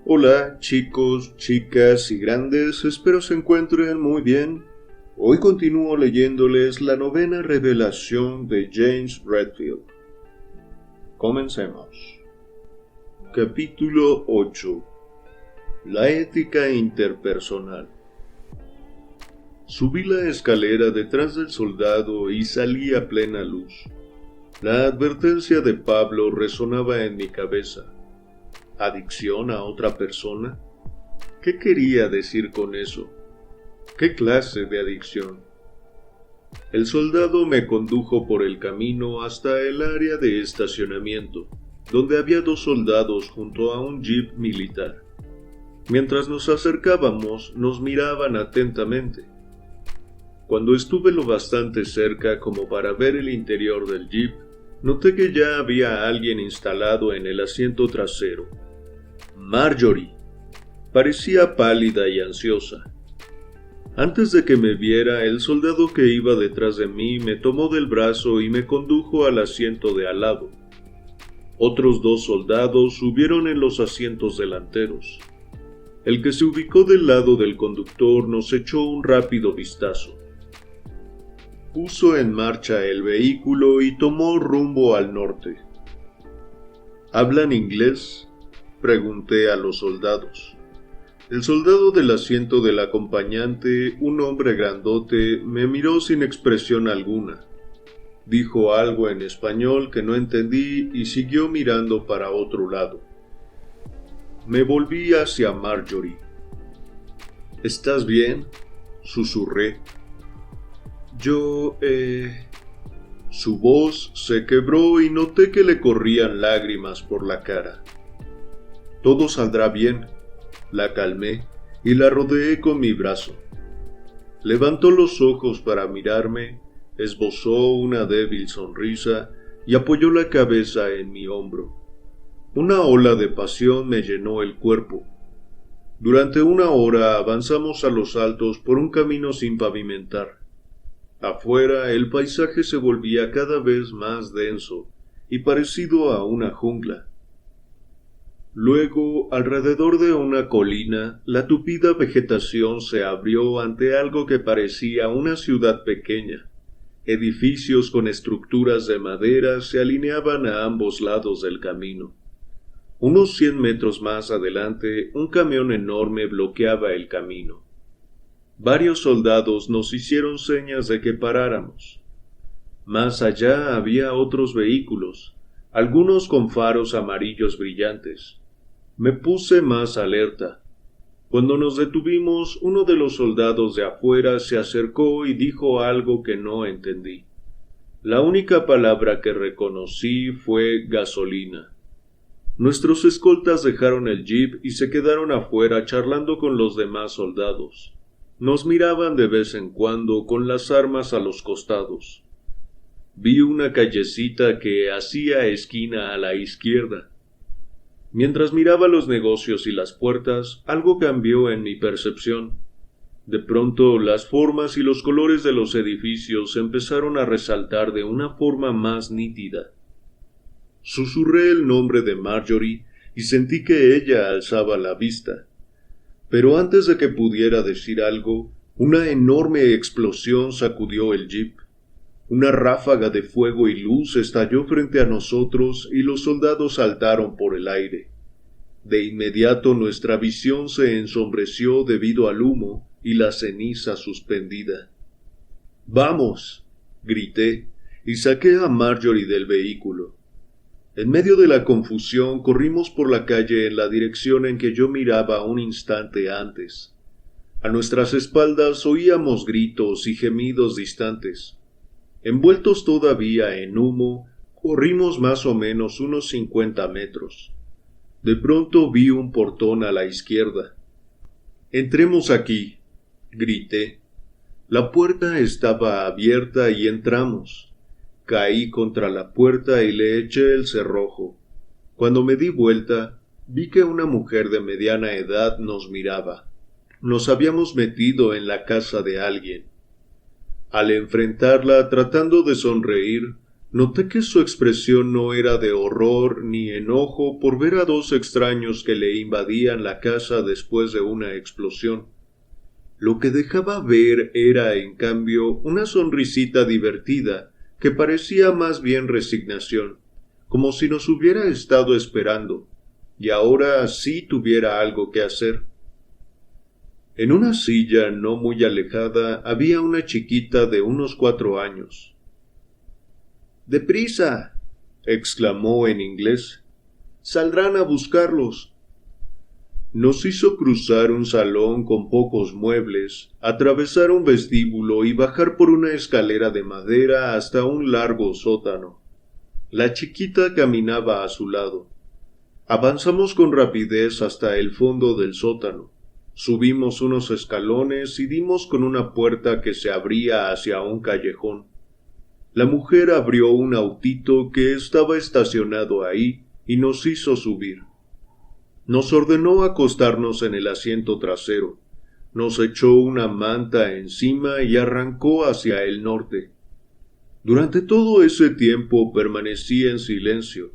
Hola chicos, chicas y grandes, espero se encuentren muy bien. Hoy continúo leyéndoles la novena revelación de James Redfield. Comencemos. Capítulo 8. La ética interpersonal. Subí la escalera detrás del soldado y salí a plena luz. La advertencia de Pablo resonaba en mi cabeza. ¿Adicción a otra persona? ¿Qué quería decir con eso? ¿Qué clase de adicción? El soldado me condujo por el camino hasta el área de estacionamiento, donde había 2 soldados junto a un jeep militar. Mientras nos acercábamos, nos miraban atentamente. Cuando estuve lo bastante cerca como para ver el interior del jeep, noté que ya había alguien instalado en el asiento trasero. Marjorie. Parecía pálida y ansiosa. Antes de que me viera, el soldado que iba detrás de mí me tomó del brazo y me condujo al asiento de al lado. Otros 2 soldados subieron en los asientos delanteros. El que se ubicó del lado del conductor nos echó un rápido vistazo. Puso en marcha el vehículo y tomó rumbo al norte. ¿Hablan inglés?, pregunté a los soldados. El soldado del asiento del acompañante, un hombre grandote, me miró sin expresión alguna. Dijo algo en español que no entendí y siguió mirando para otro lado. Me volví hacia Marjorie. ¿Estás bien?, susurré. Su voz se quebró y noté que le corrían lágrimas por la cara. Todo saldrá bien, la calmé y la rodeé con mi brazo. Levantó los ojos para mirarme, esbozó una débil sonrisa y apoyó la cabeza en mi hombro. Una ola de pasión me llenó el cuerpo. Durante 1 hora avanzamos a los altos por un camino sin pavimentar. Afuera el paisaje se volvía cada vez más denso y parecido a una jungla. Luego, alrededor de una colina, la tupida vegetación se abrió ante algo que parecía una ciudad pequeña. Edificios con estructuras de madera se alineaban a ambos lados del camino. Unos 100 metros más adelante, un camión enorme bloqueaba el camino. Varios soldados nos hicieron señas de que paráramos. Más allá había otros vehículos, algunos con faros amarillos brillantes. Me puse más alerta. Cuando nos detuvimos, uno de los soldados de afuera se acercó y dijo algo que no entendí. La única palabra que reconocí fue gasolina. Nuestros escoltas dejaron el jeep y se quedaron afuera charlando con los demás soldados. Nos miraban de vez en cuando con las armas a los costados. Vi una callecita que hacía esquina a la izquierda. Mientras miraba los negocios y las puertas, algo cambió en mi percepción. De pronto, las formas y los colores de los edificios empezaron a resaltar de una forma más nítida. Susurré el nombre de Marjorie y sentí que ella alzaba la vista. Pero antes de que pudiera decir algo, una enorme explosión sacudió el jeep. Una ráfaga de fuego y luz estalló frente a nosotros y los soldados saltaron por el aire. De inmediato nuestra visión se ensombreció debido al humo y la ceniza suspendida. ¡Vamos!, grité, y saqué a Marjorie del vehículo. En medio de la confusión corrimos por la calle en la dirección en que yo miraba un instante antes. A nuestras espaldas oíamos gritos y gemidos distantes. Envueltos todavía en humo, corrimos más o menos unos 50 metros. De pronto vi un portón a la izquierda. «Entremos aquí», grité. La puerta estaba abierta y entramos. Caí contra la puerta y le eché el cerrojo. Cuando me di vuelta, vi que una mujer de mediana edad nos miraba. Nos habíamos metido en la casa de alguien. Al enfrentarla tratando de sonreír, Noté que su expresión no era de horror ni enojo por ver a dos extraños que le invadían la casa después de una explosión. Lo que dejaba ver era, en cambio, una sonrisita divertida que parecía más bien resignación, como si nos hubiera estado esperando, y ahora sí tuviera algo que hacer. En una silla no muy alejada había una chiquita de unos 4 años. «¡Deprisa!», exclamó en inglés. «¡Saldrán a buscarlos!». Nos hizo cruzar un salón con pocos muebles, atravesar un vestíbulo y bajar por una escalera de madera hasta un largo sótano. La chiquita caminaba a su lado. Avanzamos con rapidez hasta el fondo del sótano. Subimos unos escalones y dimos con una puerta que se abría hacia un callejón. La mujer abrió un autito que estaba estacionado ahí y nos hizo subir. Nos ordenó acostarnos en el asiento trasero. Nos echó una manta encima y arrancó hacia el norte. Durante todo ese tiempo permanecí en silencio,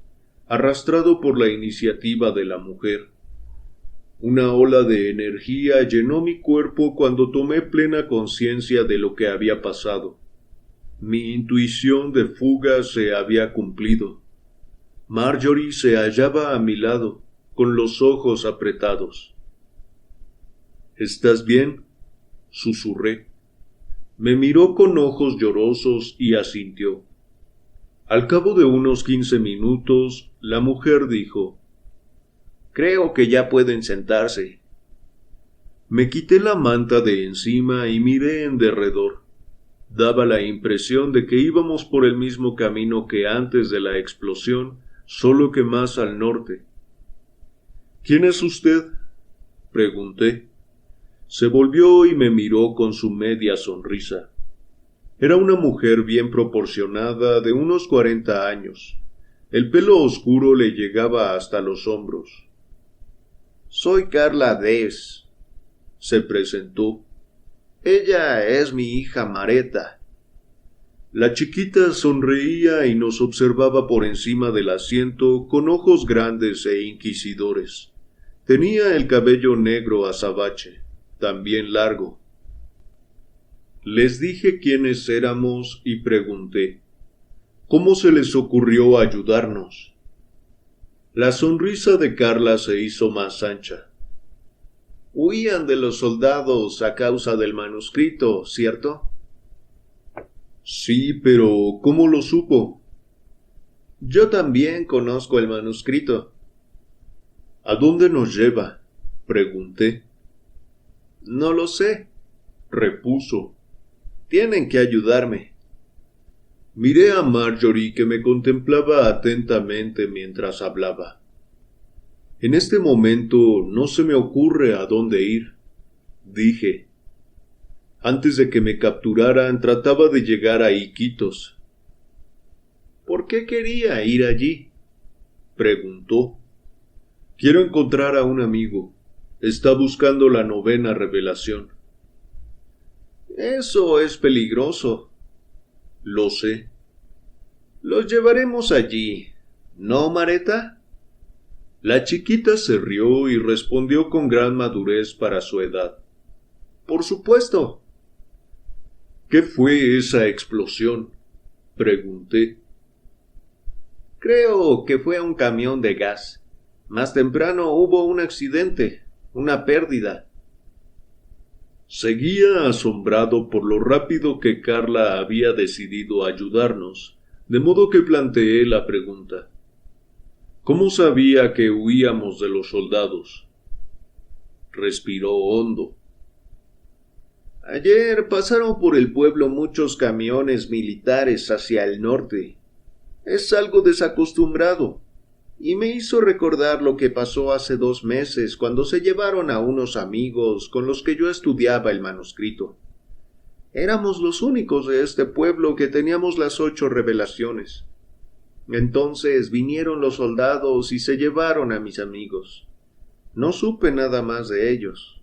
arrastrado por la iniciativa de la mujer. Una ola de energía llenó mi cuerpo cuando tomé plena conciencia de lo que había pasado. Mi intuición de fuga se había cumplido. Marjorie se hallaba a mi lado, con los ojos apretados. «¿Estás bien?», susurré. Me miró con ojos llorosos y asintió. Al cabo de unos 15 minutos, la mujer dijo: «Creo que ya pueden sentarse». Me quité la manta de encima y miré en derredor. Daba la impresión de que íbamos por el mismo camino que antes de la explosión, solo que más al norte. «¿Quién es usted?», pregunté. Se volvió y me miró con su media sonrisa. Era una mujer bien proporcionada de unos 40 años. El pelo oscuro le llegaba hasta los hombros. «Soy Carla Dess», se presentó. «Ella es mi hija Mareta». La chiquita sonreía y nos observaba por encima del asiento con ojos grandes e inquisidores. Tenía el cabello negro azabache, también largo. Les dije quiénes éramos y pregunté: «¿Cómo se les ocurrió ayudarnos?». La sonrisa de Carla se hizo más ancha. «Huían de los soldados a causa del manuscrito, ¿cierto?». «Sí, pero ¿cómo lo supo?». «Yo también conozco el manuscrito». «¿A dónde nos lleva?», pregunté. «No lo sé», repuso. «Tienen que ayudarme». Miré a Marjorie, que me contemplaba atentamente mientras hablaba. «En este momento no se me ocurre a dónde ir», dije. Antes de que me capturaran trataba de llegar a Iquitos. «¿Por qué quería ir allí?», preguntó. «Quiero encontrar a un amigo. Está buscando la 9ª revelación». «Eso es peligroso». «Lo sé». «Los llevaremos allí, ¿no, Mareta?». La chiquita se rió y respondió con gran madurez para su edad: «Por supuesto». «¿Qué fue esa explosión?», pregunté. «Creo que fue un camión de gas. Más temprano hubo un accidente, una pérdida». Seguía asombrado por lo rápido que Carla había decidido ayudarnos, de modo que planteé la pregunta: «¿Cómo sabía que huíamos de los soldados?». Respiró hondo. «Ayer pasaron por el pueblo muchos camiones militares hacia el norte. Es algo desacostumbrado, y me hizo recordar lo que pasó hace 2 meses cuando se llevaron a unos amigos con los que yo estudiaba el manuscrito. Éramos los únicos de este pueblo que teníamos las 8 revelaciones. Entonces vinieron los soldados y se llevaron a mis amigos. No supe nada más de ellos.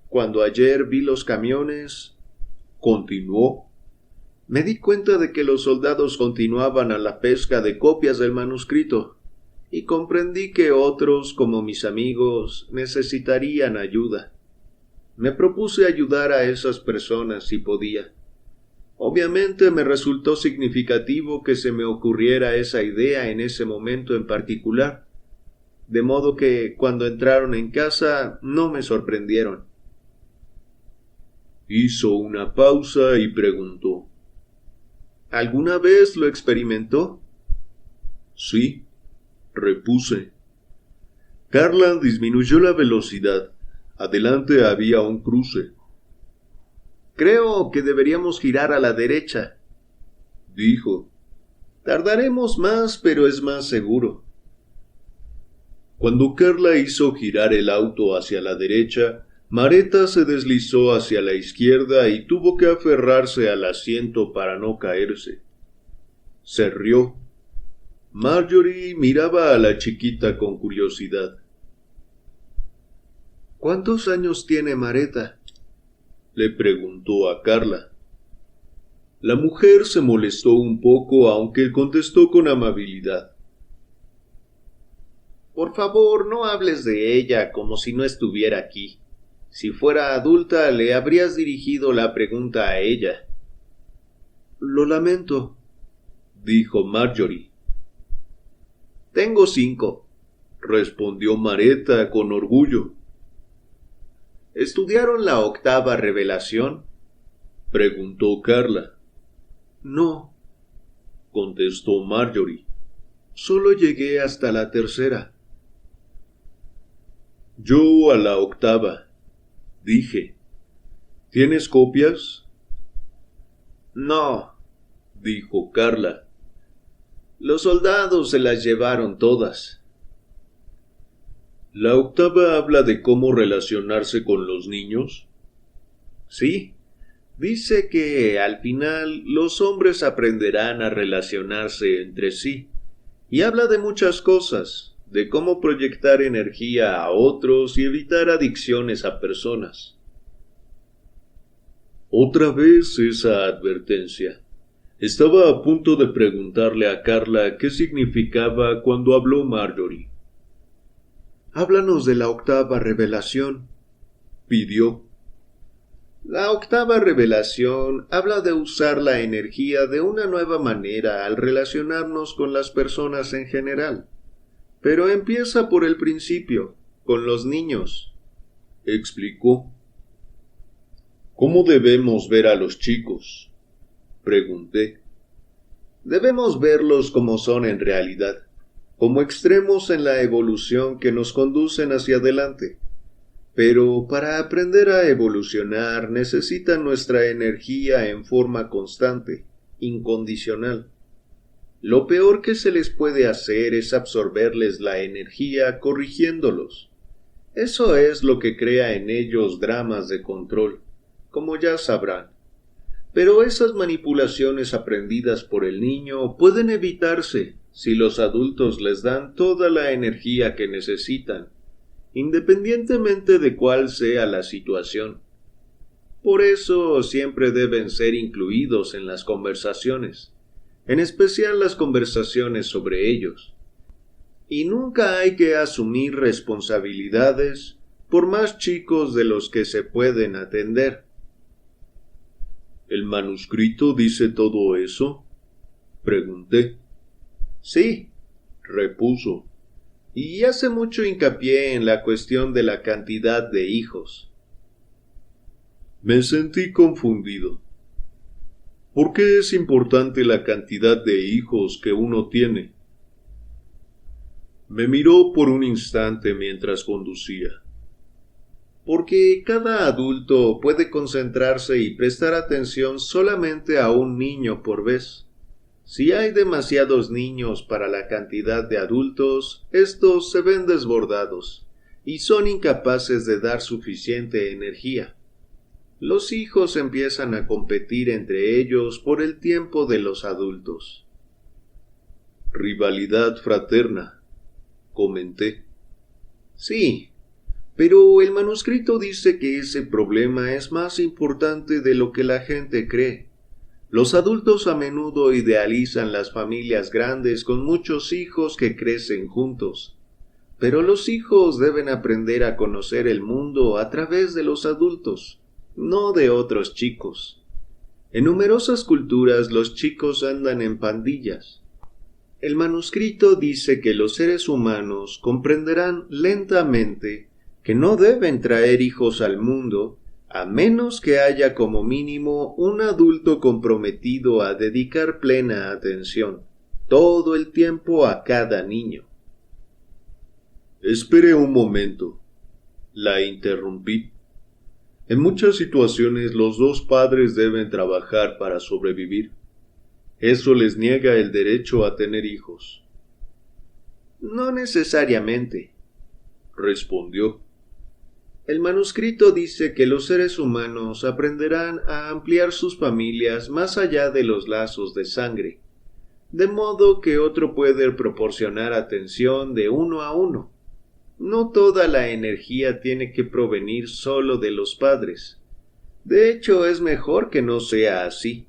Cuando ayer vi los camiones», continuó, Me di cuenta de que los soldados continuaban a la pesca de copias del manuscrito, y comprendí que otros, como mis amigos, necesitarían ayuda. Me propuse ayudar a esas personas si podía. Obviamente me resultó significativo que se me ocurriera esa idea en ese momento en particular, de modo que cuando entraron en casa no me sorprendieron. Hizo una pausa y preguntó: ¿Alguna vez lo experimentó? Sí, repuse. Carla disminuyó la velocidad. Adelante había un cruce. Creo que deberíamos girar a la derecha, dijo. Tardaremos más, pero es más seguro. Cuando Carla hizo girar el auto hacia la derecha, Mareta se deslizó hacia la izquierda y tuvo que aferrarse al asiento para no caerse. Se rió. Marjorie miraba a la chiquita con curiosidad. ¿Cuántos años tiene Mareta?, le preguntó a Carla. La mujer se molestó un poco, aunque contestó con amabilidad. Por favor, no hables de ella como si no estuviera aquí. Si fuera adulta, le habrías dirigido la pregunta a ella. Lo lamento, dijo Marjorie. Tengo 5, respondió Mareta con orgullo. ¿Estudiaron la 8ª revelación?, preguntó Carla. No, contestó Marjorie. Solo llegué hasta la 3ª. Yo a la 8ª, dije. ¿Tienes copias? No, dijo Carla. Los soldados se las llevaron todas. ¿La 8ª habla de cómo relacionarse con los niños? Sí, dice que al final los hombres aprenderán a relacionarse entre sí, y habla de muchas cosas, de cómo proyectar energía a otros y evitar adicciones a personas. Otra vez esa advertencia. Estaba a punto de preguntarle a Carla qué significaba cuando habló Marjorie. Háblanos de la 8ª revelación, pidió. La 8ª revelación habla de usar la energía de una nueva manera al relacionarnos con las personas en general, pero empieza por el principio, con los niños, explicó. ¿Cómo debemos ver a los chicos?, pregunté. Debemos verlos como son en realidad, como extremos en la evolución que nos conducen hacia adelante. Pero para aprender a evolucionar necesitan nuestra energía en forma constante, incondicional. Lo peor que se les puede hacer es absorberles la energía corrigiéndolos. Eso es lo que crea en ellos dramas de control, como ya sabrán. Pero esas manipulaciones aprendidas por el niño pueden evitarse si los adultos les dan toda la energía que necesitan, independientemente de cuál sea la situación. Por eso siempre deben ser incluidos en las conversaciones, en especial las conversaciones sobre ellos. Y nunca hay que asumir responsabilidades por más chicos de los que se pueden atender. ¿El manuscrito dice todo eso?, pregunté. Sí, repuso, y hace mucho hincapié en la cuestión de la cantidad de hijos. Me sentí confundido. ¿Por qué es importante la cantidad de hijos que uno tiene? Me miró por un instante mientras conducía. Porque cada adulto puede concentrarse y prestar atención solamente a un niño por vez. Si hay demasiados niños para la cantidad de adultos, estos se ven desbordados y son incapaces de dar suficiente energía. Los hijos empiezan a competir entre ellos por el tiempo de los adultos. Rivalidad fraterna, comenté. Sí, pero el manuscrito dice que ese problema es más importante de lo que la gente cree. Los adultos a menudo idealizan las familias grandes con muchos hijos que crecen juntos, pero los hijos deben aprender a conocer el mundo a través de los adultos, no de otros chicos. En numerosas culturas los chicos andan en pandillas. El manuscrito dice que los seres humanos comprenderán lentamente que no deben traer hijos al mundo a menos que haya como mínimo un adulto comprometido a dedicar plena atención, todo el tiempo a cada niño. Espere un momento, la interrumpí. En muchas situaciones los dos padres deben trabajar para sobrevivir. Eso les niega el derecho a tener hijos. No necesariamente, respondió. El manuscrito dice que los seres humanos aprenderán a ampliar sus familias más allá de los lazos de sangre, de modo que otro puede proporcionar atención de uno a uno. No toda la energía tiene que provenir solo de los padres. De hecho, es mejor que no sea así.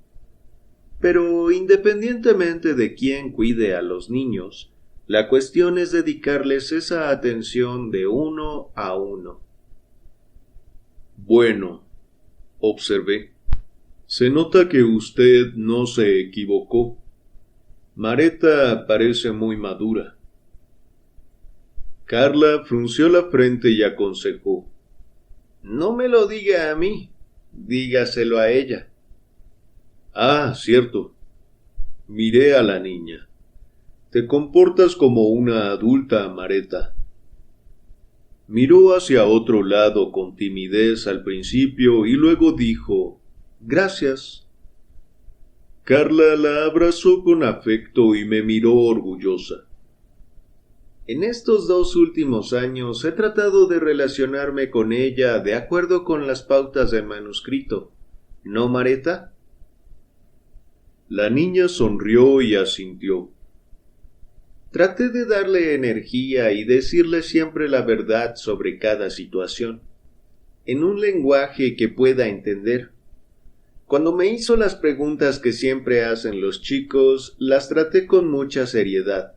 Pero independientemente de quién cuide a los niños, la cuestión es dedicarles esa atención de uno a uno. Bueno, observé. Se nota que usted no se equivocó. Mareta parece muy madura. Carla frunció la frente y aconsejó. No me lo diga a mí, dígaselo a ella. Ah, cierto. Miré a la niña. Te comportas como una adulta, Mareta. Miró hacia otro lado con timidez al principio y luego dijo, gracias. Carla la abrazó con afecto y me miró orgullosa. En estos 2 últimos años he tratado de relacionarme con ella de acuerdo con las pautas del manuscrito, ¿no, Mareta? La niña sonrió y asintió. Traté de darle energía y decirle siempre la verdad sobre cada situación, en un lenguaje que pueda entender. Cuando me hizo las preguntas que siempre hacen los chicos, las traté con mucha seriedad,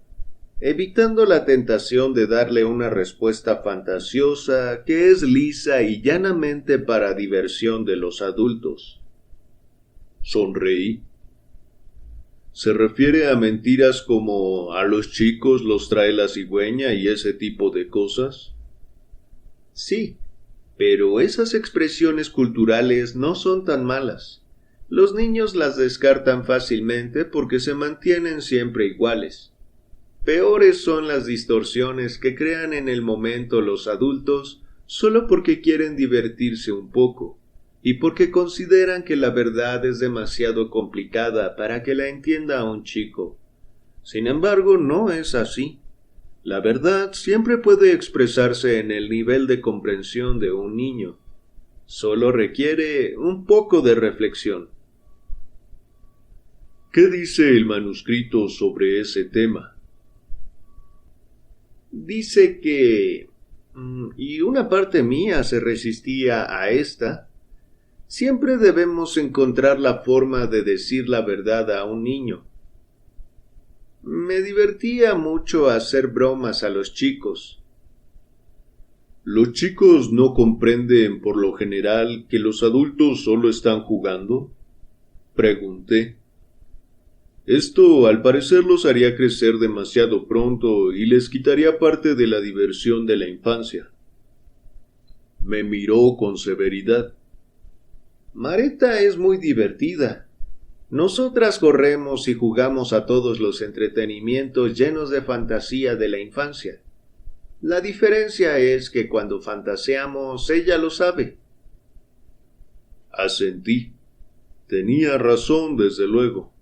evitando la tentación de darle una respuesta fantasiosa que es lisa y llanamente para diversión de los adultos. Sonreí. ¿Se refiere a mentiras como a los chicos los trae la cigüeña y ese tipo de cosas? Sí, pero esas expresiones culturales no son tan malas. Los niños las descartan fácilmente porque se mantienen siempre iguales. Peores son las distorsiones que crean en el momento los adultos solo porque quieren divertirse un poco. Y porque consideran que la verdad es demasiado complicada para que la entienda un chico. Sin embargo, no es así. La verdad siempre puede expresarse en el nivel de comprensión de un niño. Solo requiere un poco de reflexión. ¿Qué dice el manuscrito sobre ese tema? Dice que... y una parte mía se resistía a esta... Siempre debemos encontrar la forma de decir la verdad a un niño. Me divertía mucho hacer bromas a los chicos. ¿Los chicos no comprenden por lo general que los adultos solo están jugando? Pregunté. Esto al parecer los haría crecer demasiado pronto y les quitaría parte de la diversión de la infancia. Me miró con severidad. Mareta es muy divertida. Nosotras corremos y jugamos a todos los entretenimientos llenos de fantasía de la infancia. La diferencia es que cuando fantaseamos, ella lo sabe. Asentí. Tenía razón, desde luego.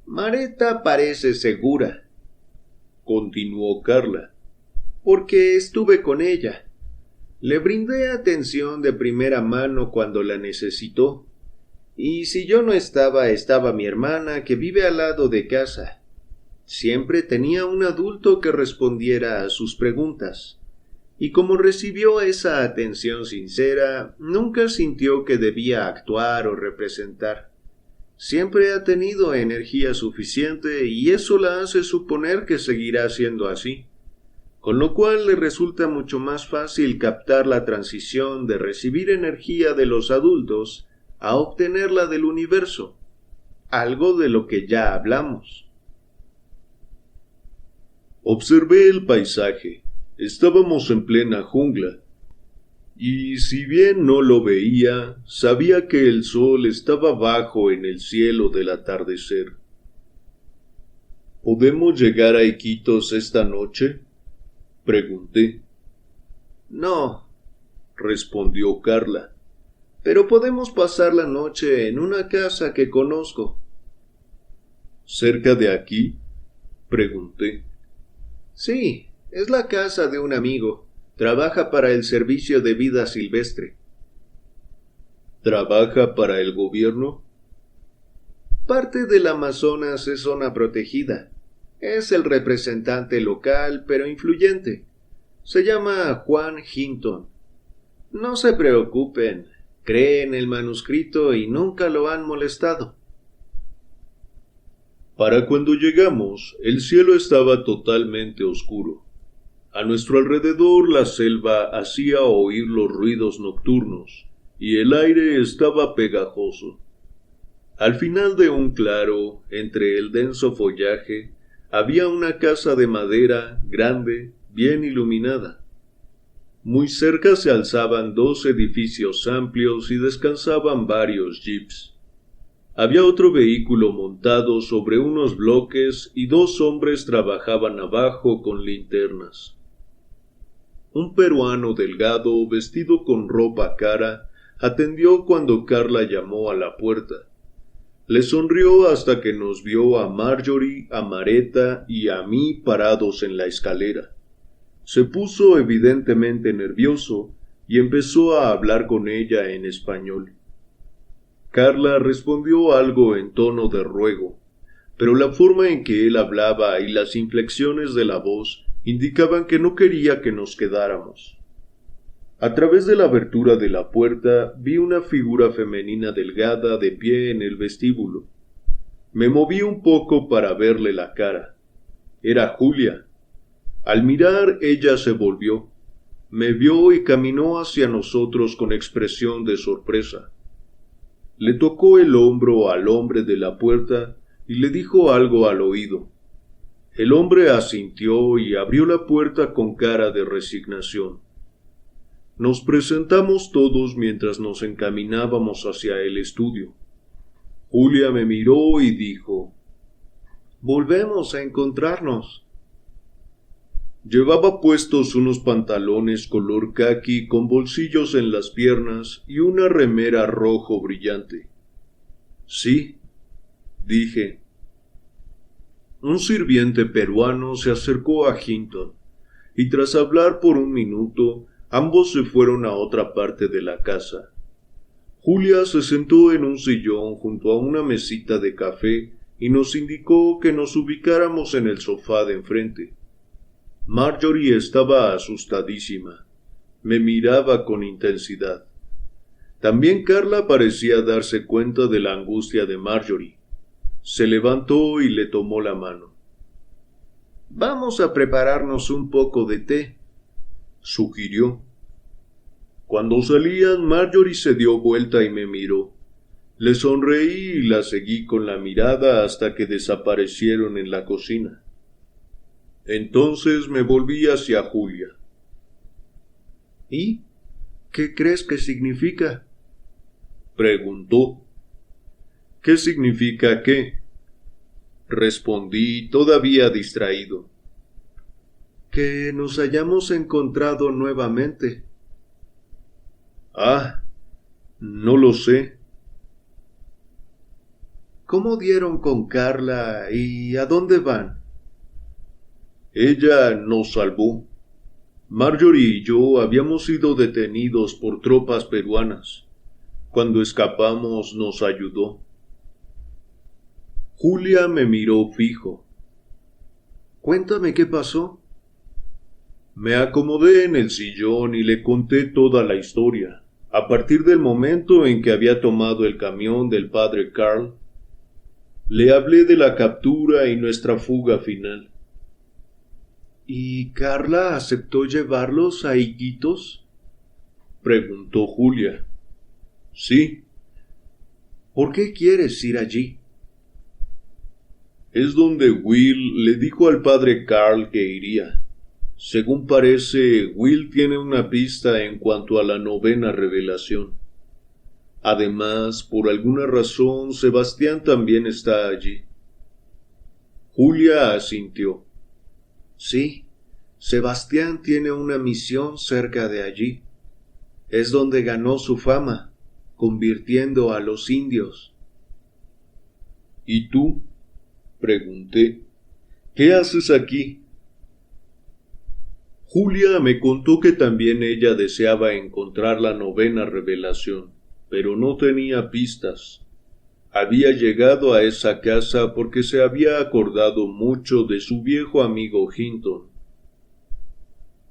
Mareta parece segura, continuó Carla, porque estuve con ella. Le brindé atención de primera mano cuando la necesitó, y si yo no estaba, estaba mi hermana que vive al lado de casa. Siempre tenía un adulto que respondiera a sus preguntas, y como recibió esa atención sincera, nunca sintió que debía actuar o representar. Siempre ha tenido energía suficiente y eso la hace suponer que seguirá siendo así, con lo cual le resulta mucho más fácil captar la transición de recibir energía de los adultos a obtenerla del universo, algo de lo que ya hablamos. Observé el paisaje. Estábamos en plena jungla, y si bien no lo veía, sabía que el sol estaba bajo en el cielo del atardecer. ¿Podemos llegar a Iquitos esta noche?, pregunté. No, respondió Carla, pero podemos pasar la noche en una casa que conozco. ¿Cerca de aquí?, pregunté. Sí, es la casa de un amigo. Trabaja para el Servicio de Vida Silvestre. ¿Trabaja para el gobierno? Parte del Amazonas es zona protegida. Es el representante local, pero influyente. Se llama Juan Hinton. No se preocupen, cree en el manuscrito y nunca lo han molestado. Para cuando llegamos, el cielo estaba totalmente oscuro. A nuestro alrededor la selva hacía oír los ruidos nocturnos, y el aire estaba pegajoso. Al final de un claro, entre el denso follaje, había una casa de madera grande, bien iluminada. Muy cerca se alzaban 2 edificios amplios y descansaban varios jeeps. Había otro vehículo montado sobre unos bloques y 2 hombres trabajaban abajo con linternas. Un peruano delgado, vestido con ropa cara, atendió cuando Carla llamó a la puerta. Le sonrió hasta que nos vio a Marjorie, a Mareta y a mí parados en la escalera. Se puso evidentemente nervioso y empezó a hablar con ella en español. Carla respondió algo en tono de ruego, pero la forma en que él hablaba y las inflexiones de la voz indicaban que no quería que nos quedáramos. A través de la abertura de la puerta vi una figura femenina delgada de pie en el vestíbulo. Me moví un poco para verle la cara. Era Julia. Al mirar, ella se volvió. Me vio y caminó hacia nosotros con expresión de sorpresa. Le tocó el hombro al hombre de la puerta y le dijo algo al oído. El hombre asintió y abrió la puerta con cara de resignación. Nos presentamos todos mientras nos encaminábamos hacia el estudio. Julia me miró y dijo: «Volvemos a encontrarnos». Llevaba puestos unos pantalones color caqui con bolsillos en las piernas y una remera rojo brillante. «Sí», dije. Un sirviente peruano se acercó a Hinton, y tras hablar por un minuto, ambos se fueron a otra parte de la casa. Julia se sentó en un sillón junto a una mesita de café y nos indicó que nos ubicáramos en el sofá de enfrente. Marjorie estaba asustadísima. Me miraba con intensidad. También Carla parecía darse cuenta de la angustia de Marjorie. Se levantó y le tomó la mano. «Vamos a prepararnos un poco de té», sugirió. Cuando salían, Marjorie se dio vuelta y me miró. Le sonreí y la seguí con la mirada hasta que desaparecieron en la cocina. Entonces me volví hacia Julia. «¿Y qué crees que significa?», preguntó. «¿Qué significa qué?», respondí todavía distraído. «Que nos hayamos encontrado nuevamente». «Ah, no lo sé». «¿Cómo dieron con Carla y a dónde van?». «Ella nos salvó. Marjorie y yo habíamos sido detenidos por tropas peruanas. Cuando escapamos nos ayudó». Julia me miró fijo. «Cuéntame qué pasó». Me acomodé en el sillón y le conté toda la historia, a partir del momento en que había tomado el camión del padre Carl. Le hablé de la captura y nuestra fuga final. ¿Y Carla aceptó llevarlos a Iquitos?, preguntó Julia. Sí. ¿Por qué quieres ir allí? Es donde Will le dijo al padre Carl que iría. Según parece, Will tiene una pista en cuanto a la 9ª revelación. Además, por alguna razón, Sebastián también está allí. Julia asintió. Sí, Sebastián tiene una misión cerca de allí. Es donde ganó su fama, convirtiendo a los indios. ¿Y tú?, pregunté. ¿Qué haces aquí? Julia me contó que también ella deseaba encontrar la 9ª revelación, pero no tenía pistas. Había llegado a esa casa porque se había acordado mucho de su viejo amigo Hinton.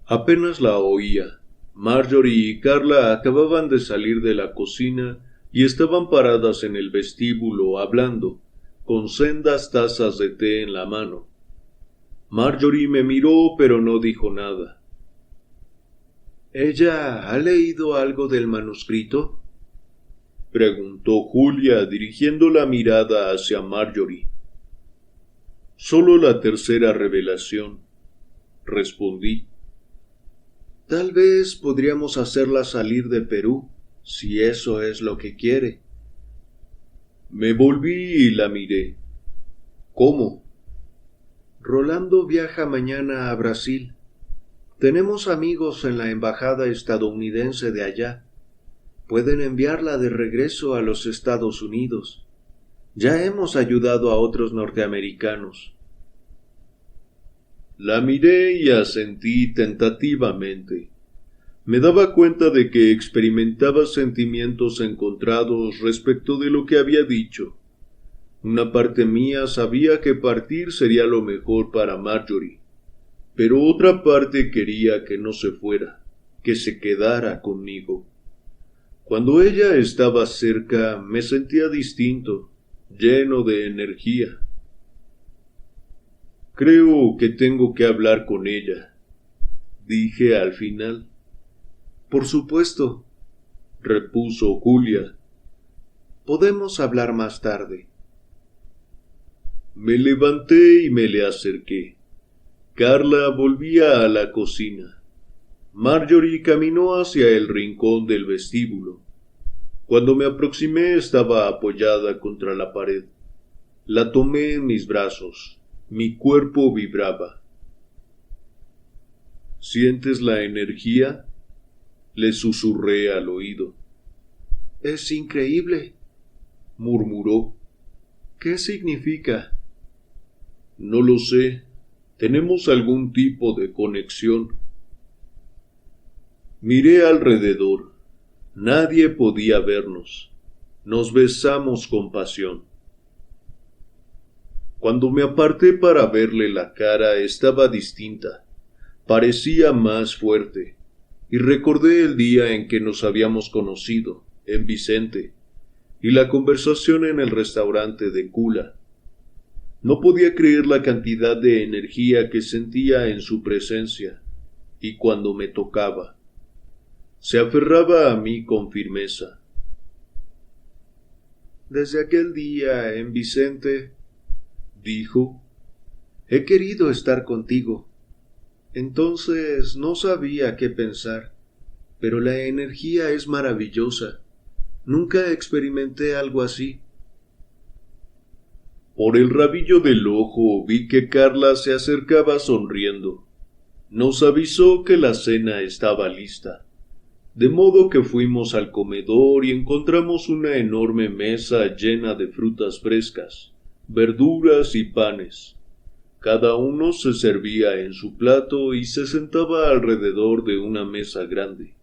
Apenas la oía. Marjorie y Carla acababan de salir de la cocina y estaban paradas en el vestíbulo hablando, con sendas tazas de té en la mano. Marjorie me miró pero no dijo nada. ¿Ella ha leído algo del manuscrito?, preguntó Julia dirigiendo la mirada hacia Marjorie. Solo la 3ª revelación, respondí. Tal vez podríamos hacerla salir de Perú, si eso es lo que quiere. Me volví y la miré. ¿Cómo? Rolando viaja mañana a Brasil. Tenemos amigos en la embajada estadounidense de allá. Pueden enviarla de regreso a los Estados Unidos. Ya hemos ayudado a otros norteamericanos. La miré y asentí tentativamente. Me daba cuenta de que experimentaba sentimientos encontrados respecto de lo que había dicho. Una parte mía sabía que partir sería lo mejor para Marjorie, pero otra parte quería que no se fuera, que se quedara conmigo. Cuando ella estaba cerca me sentía distinto, lleno de energía. Creo que tengo que hablar con ella, dije al final. Por supuesto, repuso Julia. Podemos hablar más tarde. Me levanté y me le acerqué. Carla volvía a la cocina. Marjorie caminó hacia el rincón del vestíbulo. Cuando me aproximé estaba apoyada contra la pared. La tomé en mis brazos. Mi cuerpo vibraba. ¿Sientes la energía?, le susurré al oído. Es increíble, murmuró. ¿Qué significa? No lo sé. Tenemos algún tipo de conexión. Miré alrededor. Nadie podía vernos. Nos besamos con pasión. Cuando me aparté para verle la cara estaba distinta. Parecía más fuerte. Y recordé el día en que nos habíamos conocido, en Vicente, y la conversación en el restaurante de Kula. No podía creer la cantidad de energía que sentía en su presencia, y cuando me tocaba. Se aferraba a mí con firmeza. Desde aquel día en Vicente, dijo, he querido estar contigo. Entonces no sabía qué pensar, pero la energía es maravillosa. Nunca experimenté algo así. Por el rabillo del ojo vi que Carla se acercaba sonriendo. Nos avisó que la cena estaba lista, de modo que fuimos al comedor y encontramos una enorme mesa llena de frutas frescas, verduras y panes. Cada uno se servía en su plato y se sentaba alrededor de una mesa grande.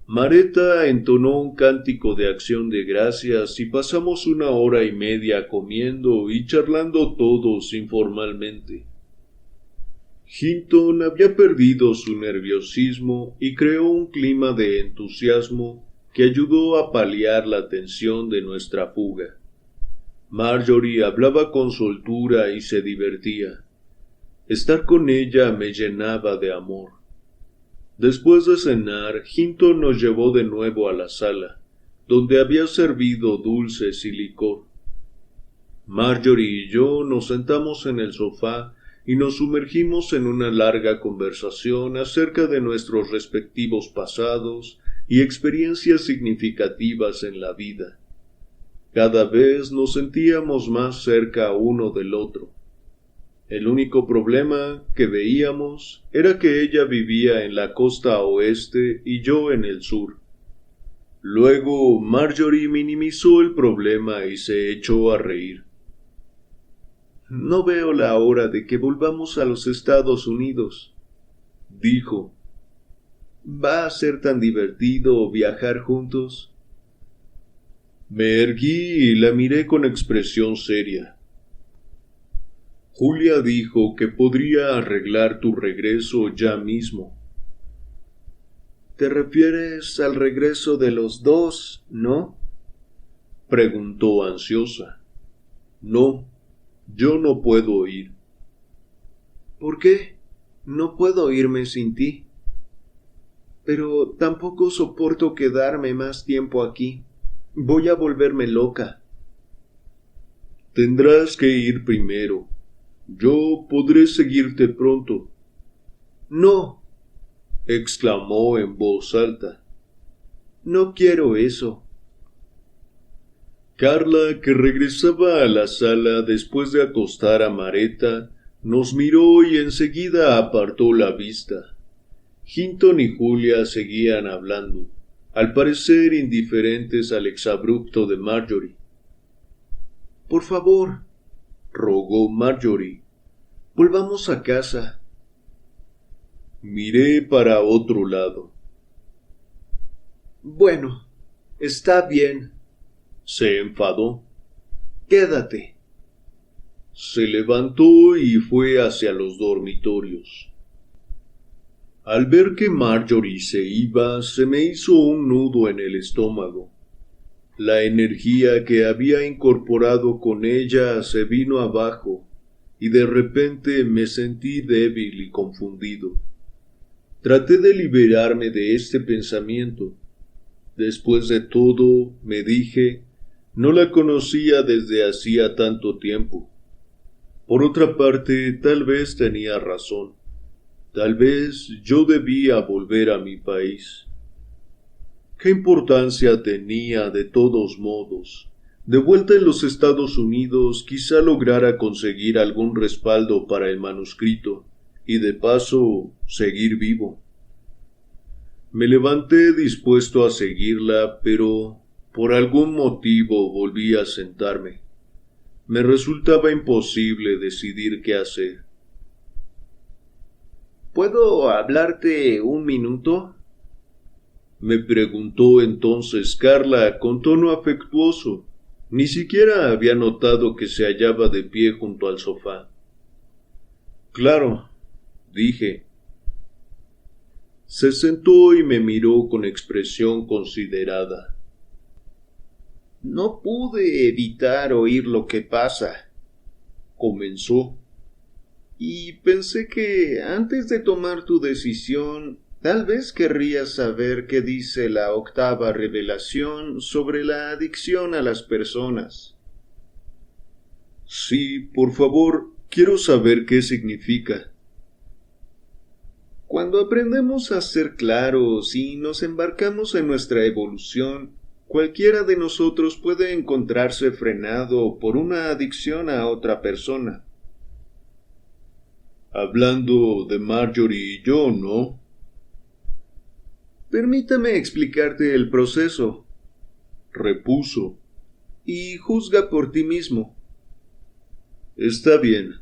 Mareta entonó un cántico de acción de gracias y pasamos 1 hora y media comiendo y charlando todos informalmente. Hinton había perdido su nerviosismo y creó un clima de entusiasmo que ayudó a paliar la tensión de nuestra fuga. Marjorie hablaba con soltura y se divertía. Estar con ella me llenaba de amor. Después de cenar, Hinton nos llevó de nuevo a la sala, donde había servido dulces y licor. Marjorie y yo nos sentamos en el sofá y nos sumergimos en una larga conversación acerca de nuestros respectivos pasados y experiencias significativas en la vida. Cada vez nos sentíamos más cerca uno del otro. El único problema que veíamos era que ella vivía en la costa oeste y yo en el sur. Luego Marjorie minimizó el problema y se echó a reír. «No veo la hora de que volvamos a los Estados Unidos», dijo. «Va a ser tan divertido viajar juntos». Me erguí y la miré con expresión seria. Julia dijo que podría arreglar tu regreso ya mismo. «¿Te refieres al regreso de los dos, no?», preguntó ansiosa. «No, yo no puedo ir». «¿Por qué? No puedo irme sin ti. Pero tampoco soporto quedarme más tiempo aquí. Voy a volverme loca». «Tendrás que ir primero. Yo podré seguirte pronto». «No», exclamó en voz alta. «No quiero eso». Carla, que regresaba a la sala después de acostar a Mareta, nos miró y enseguida apartó la vista. Hinton y Julia seguían hablando, al parecer indiferentes al exabrupto de Marjorie. «Por favor», rogó Marjorie, «volvamos a casa». Miré para otro lado. «Bueno, está bien», se enfadó. «Quédate». Se levantó y fue hacia los dormitorios. Al ver que Marjorie se iba, se me hizo un nudo en el estómago. La energía que había incorporado con ella se vino abajo, y de repente me sentí débil y confundido. Traté de liberarme de este pensamiento. Después de todo, me dije, no la conocía desde hacía tanto tiempo. Por otra parte, tal vez tenía razón. Tal vez yo debía volver a mi país. ¿Qué importancia tenía de todos modos? De vuelta en los Estados Unidos, quizá lograra conseguir algún respaldo para el manuscrito y de paso seguir vivo. Me levanté dispuesto a seguirla, pero por algún motivo volví a sentarme. Me resultaba imposible decidir qué hacer. «¿Puedo hablarte un minuto?», me preguntó entonces Carla con tono afectuoso. Ni siquiera había notado que se hallaba de pie junto al sofá. «Claro», dije. Se sentó y me miró con expresión considerada. «No pude evitar oír lo que pasa», comenzó. «Y pensé que antes de tomar tu decisión, tal vez querrías saber qué dice la octava revelación sobre la adicción a las personas». «Sí, por favor, quiero saber qué significa». «Cuando aprendemos a ser claros y nos embarcamos en nuestra evolución, cualquiera de nosotros puede encontrarse frenado por una adicción a otra persona». Hablando de Marjorie y yo, ¿no? «Permítame explicarte el proceso», repuso, «y juzga por ti mismo». «Está bien».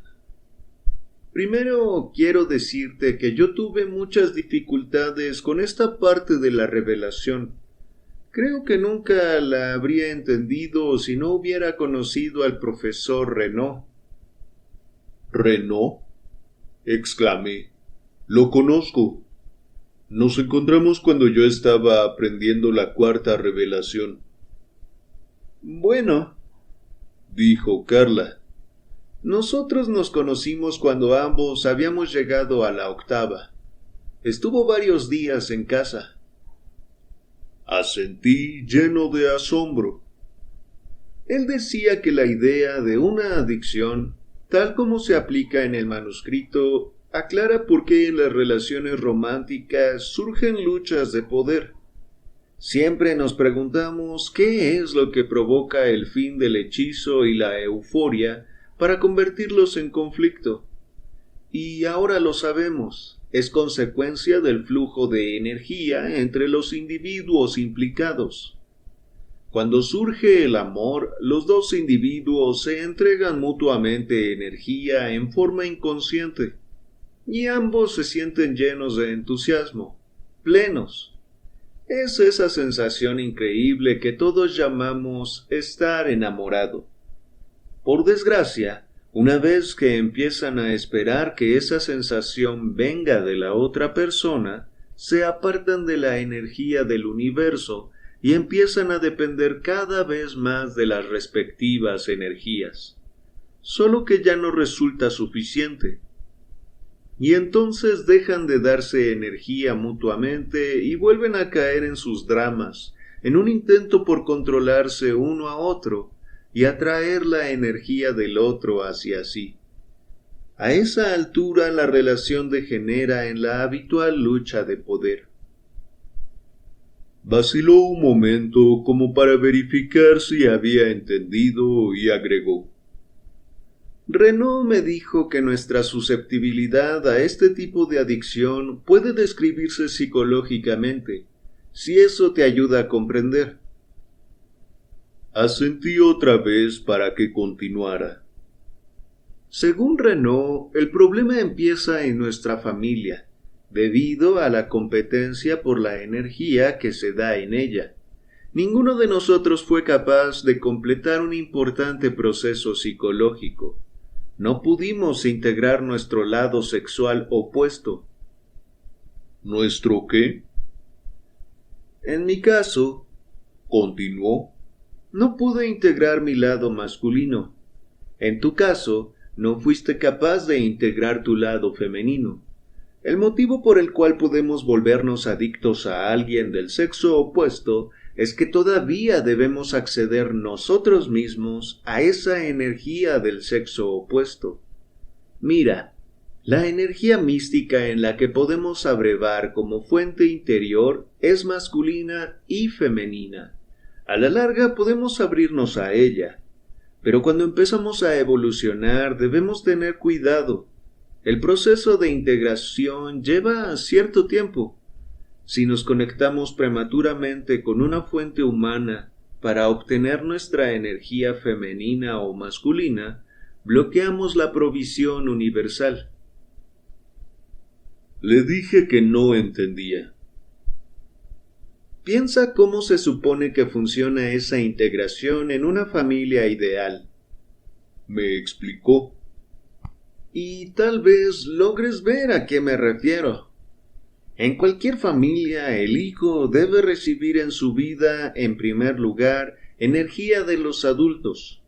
«Primero quiero decirte que yo tuve muchas dificultades con esta parte de la revelación. Creo que nunca la habría entendido si no hubiera conocido al profesor Renaud». «¿Renaud?», exclamé. Lo conozco. Nos encontramos cuando yo estaba aprendiendo la cuarta revelación. Bueno, dijo Carla. Nosotros nos conocimos cuando ambos habíamos llegado a la octava. Estuvo varios días en casa. Asentí lleno de asombro. Él decía que la idea de una adicción, tal como se aplica en el manuscrito, aclara por qué en las relaciones románticas surgen luchas de poder. Siempre nos preguntamos qué es lo que provoca el fin del hechizo y la euforia para convertirlos en conflicto. Y ahora lo sabemos, es consecuencia del flujo de energía entre los individuos implicados. Cuando surge el amor, los dos individuos se entregan mutuamente energía en forma inconsciente, y ambos se sienten llenos de entusiasmo, plenos. Es esa sensación increíble que todos llamamos estar enamorado. Por desgracia, una vez que empiezan a esperar que esa sensación venga de la otra persona, se apartan de la energía del universo y empiezan a depender cada vez más de las respectivas energías. Solo que ya no resulta suficiente. Y entonces dejan de darse energía mutuamente y vuelven a caer en sus dramas, en un intento por controlarse uno a otro y atraer la energía del otro hacia sí. A esa altura la relación degenera en la habitual lucha de poder. Vaciló un momento como para verificar si había entendido y agregó. Renaud me dijo que nuestra susceptibilidad a este tipo de adicción puede describirse psicológicamente, si eso te ayuda a comprender. Asentí otra vez para que continuara. Según Renaud, el problema empieza en nuestra familia, debido a la competencia por la energía que se da en ella. Ninguno de nosotros fue capaz de completar un importante proceso psicológico. No pudimos integrar nuestro lado sexual opuesto. ¿Nuestro qué? En mi caso, continuó, no pude integrar mi lado masculino. En tu caso, no fuiste capaz de integrar tu lado femenino. El motivo por el cual podemos volvernos adictos a alguien del sexo opuesto es que todavía debemos acceder nosotros mismos a esa energía del sexo opuesto. Mira, la energía mística en la que podemos abrevar como fuente interior es masculina y femenina. A la larga podemos abrirnos a ella, pero cuando empezamos a evolucionar debemos tener cuidado. El proceso de integración lleva cierto tiempo. Si nos conectamos prematuramente con una fuente humana para obtener nuestra energía femenina o masculina, bloqueamos la provisión universal. Le dije que no entendía. Piensa cómo se supone que funciona esa integración en una familia ideal. Me explicó. Y tal vez logres ver a qué me refiero. En cualquier familia, el hijo debe recibir en su vida, en primer lugar, energía de los adultos.